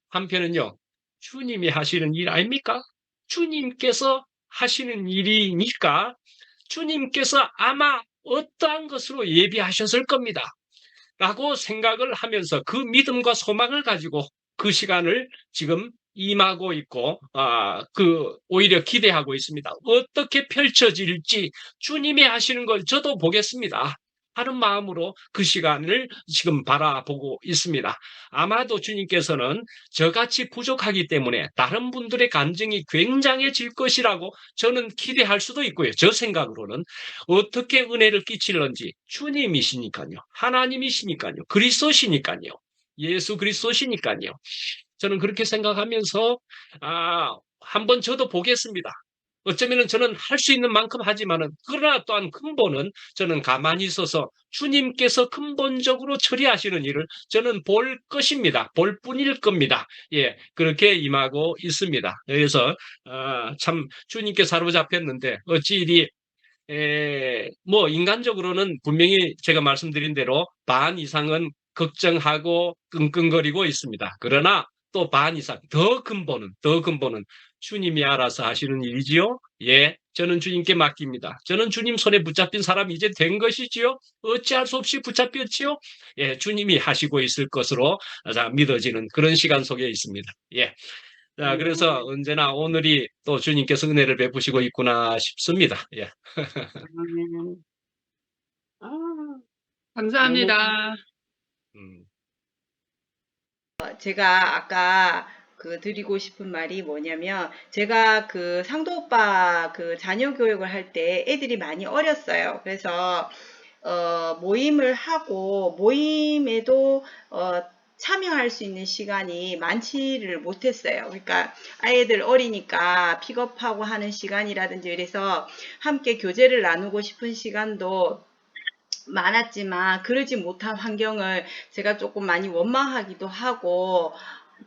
한편은요. 주님이 하시는 일 아닙니까? 주님께서 하시는 일이니까 주님께서 아마 어떠한 것으로 예비하셨을 겁니다. 라고 생각을 하면서 그 믿음과 소망을 가지고 그 시간을 지금 임하고 있고, 오히려 기대하고 있습니다. 어떻게 펼쳐질지 주님이 하시는 걸 저도 보겠습니다. 하는 마음으로 그 시간을 지금 바라보고 있습니다. 아마도 주님께서는 저같이 부족하기 때문에 다른 분들의 간증이 굉장해질 것이라고 저는 기대할 수도 있고요. 저 생각으로는 어떻게 은혜를 끼칠는지 주님이시니까요. 하나님이시니까요. 그리스도시니까요. 예수 그리스도시니까요. 저는 그렇게 생각하면서 한번 저도 보겠습니다. 어쩌면 저는 할 수 있는 만큼 하지만은 그러나 또한 근본은 저는 가만히 있어서 주님께서 근본적으로 처리하시는 일을 저는 볼 것입니다. 볼 뿐일 겁니다. 예, 그렇게 임하고 있습니다. 그래서 참 주님께 사로잡혔는데 어찌 이리 뭐 인간적으로는 분명히 제가 말씀드린 대로 반 이상은 걱정하고 끙끙거리고 있습니다. 그러나 또 반 이상 더 근본은 주님이 알아서 하시는 일이지요. 예, 저는 주님께 맡깁니다. 저는 주님 손에 붙잡힌 사람이 이제 된 것이지요. 어찌할 수 없이 붙잡혔지요. 예, 주님이 하시고 있을 것으로 믿어지는 그런 시간 속에 있습니다. 예. 자, 그래서 언제나 오늘이 또 주님께서 은혜를 베푸시고 있구나 싶습니다. 예. 아멘. 감사합니다. 제가 아까 드리고 싶은 말이 뭐냐면, 제가 상도 오빠 자녀 교육을 할 때 애들이 많이 어렸어요. 그래서 모임을 하고 모임에도 참여할 수 있는 시간이 많지를 못했어요. 그러니까 아이들 어리니까 픽업하고 하는 시간이라든지, 그래서 함께 교제를 나누고 싶은 시간도 많았지만 그러지 못한 환경을 제가 조금 많이 원망하기도 하고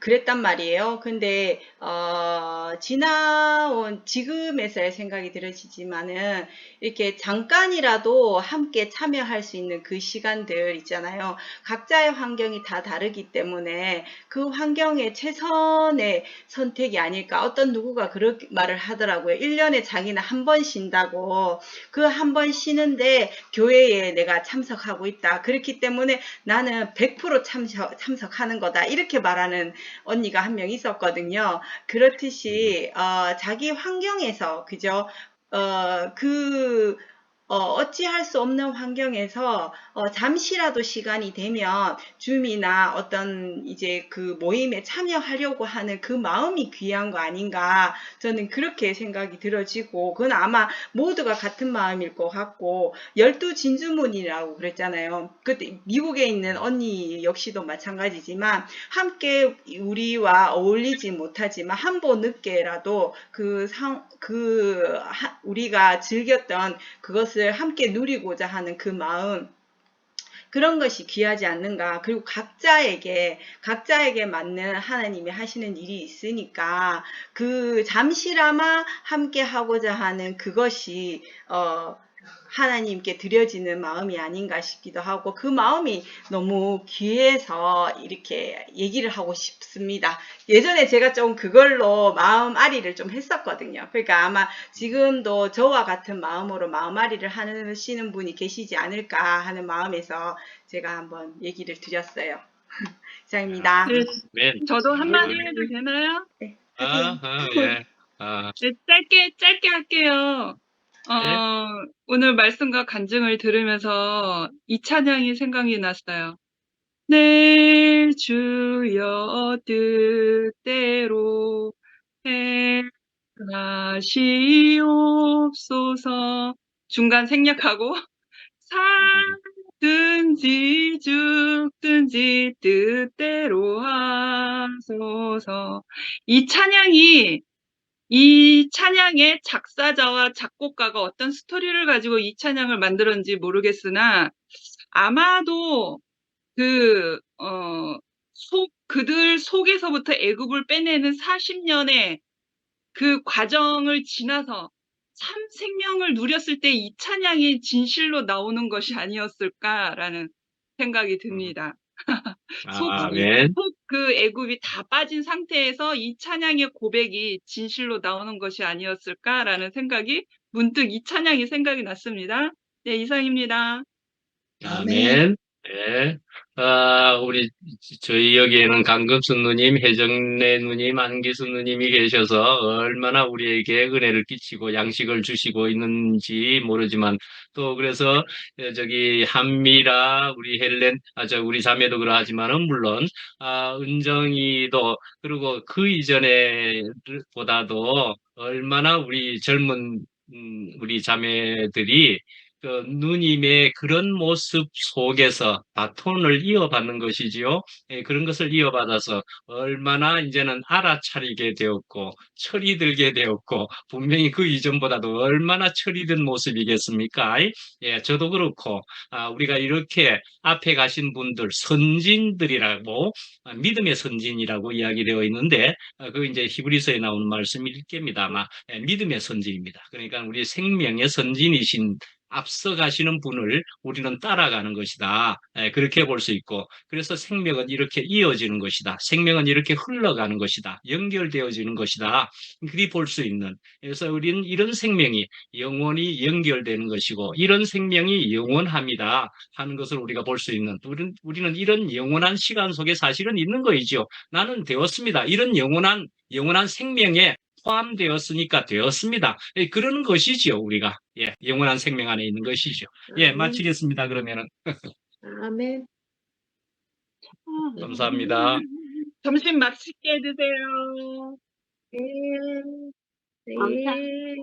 그랬단 말이에요. 근데 지나온 지금에서의 생각이 들어지지만은 이렇게 잠깐이라도 함께 참여할 수 있는 그 시간들 있잖아요. 각자의 환경이 다 다르기 때문에 그 환경의 최선의 선택이 아닐까. 어떤 누구가 그런 말을 하더라고요. 1년에 자기는 한 번 쉰다고. 그 한 번 쉬는데 교회에 내가 참석하고 있다. 그렇기 때문에 나는 100% 참석하는 거다. 이렇게 말하는 언니가 한 명 있었거든요. 그렇듯이 자기 환경에서, 그죠? 어찌할 수 없는 환경에서 잠시라도 시간이 되면 줌이나 어떤 이제 모임에 참여하려고 하는 그 마음이 귀한 거 아닌가, 저는 그렇게 생각이 들어지고, 그건 아마 모두가 같은 마음일 것 같고, 12진주문이라고 그랬잖아요. 그때 미국에 있는 언니 역시도 마찬가지지만, 함께 우리와 어울리지 못하지만 한 번 늦게라도 우리가 즐겼던 그것을 함께 누리고자 하는 그 마음, 그런 것이 귀하지 않는가. 그리고 각자에게 맞는 하나님이 하시는 일이 있으니까 잠시나마 함께 하고자 하는 그것이 하나님께 드려지는 마음이 아닌가 싶기도 하고, 그 마음이 너무 귀해서 이렇게 얘기를 하고 싶습니다. 예전에 제가 좀 그걸로 마음앓이를 좀 했었거든요. 그러니까 아마 지금도 저와 같은 마음으로 마음앓이를 하시는 분이 계시지 않을까 하는 마음에서 제가 한번 얘기를 드렸어요. 이상입니다. 네. 아멘. 저도 한마디 해도 되나요? 네, 하세요. 예. 네, 짧게 할게요. 네. 오늘 말씀과 간증을 들으면서 이 찬양이 생각이 났어요. 내 주여 뜻대로 행하시옵소서. 중간 생략하고 살든지 죽든지 뜻대로 하소서. 이 찬양의 작사자와 작곡가가 어떤 스토리를 가지고 이 찬양을 만들었는지 모르겠으나, 아마도 그들 속에서부터 애굽을 빼내는 40년의 그 과정을 지나서 참 생명을 누렸을 때 이 찬양이 진실로 나오는 것이 아니었을까라는 생각이 듭니다. 아멘. 그 애굽이 다 빠진 상태에서 이 찬양의 고백이 진실로 나오는 것이 아니었을까라는 생각이, 문득 이 찬양이 생각이 났습니다. 네, 이상입니다. 아멘. 네. 저희 여기에는 강금순 누님, 혜정래 누님, 안기수 누님이 계셔서 얼마나 우리에게 은혜를 끼치고 양식을 주시고 있는지 모르지만, 또 그래서 저기 한미라, 우리 헬렌, 우리 자매도 그러하지만은 물론 은정이도, 그리고 그 이전에 보다도 얼마나 우리 젊은 우리 자매들이 누님의 그런 모습 속에서 바톤을 이어받는 것이지요. 그런 것을 이어받아서 얼마나 이제는 알아차리게 되었고 철이 들게 되었고, 분명히 그 이전보다도 얼마나 철이 든 모습이겠습니까? 저도 그렇고, 우리가 이렇게 앞에 가신 분들 선진들이라고, 믿음의 선진이라고 이야기되어 있는데, 그 이제 히브리서에 나오는 말씀일 겁니다. 아마 믿음의 선진입니다. 그러니까 우리 생명의 선진이신 앞서 가시는 분을 우리는 따라가는 것이다. 그렇게 볼 수 있고, 그래서 생명은 이렇게 이어지는 것이다. 생명은 이렇게 흘러가는 것이다. 연결되어지는 것이다. 그리 볼 수 있는. 그래서 우리는 이런 생명이 영원히 연결되는 것이고, 이런 생명이 영원합니다 하는 것을 우리가 볼 수 있는, 우리는 이런 영원한 시간 속에 사실은 있는 거이죠. 나는 되었습니다. 이런 영원한 생명에 포함되었으니까 되었습니다. 그런 것이지요, 우리가. 영원한 생명 안에 있는 것이죠. 마치겠습니다, 그러면은. 아멘. 감사합니다. 점심 맛있게 드세요. 네. 감사- 네.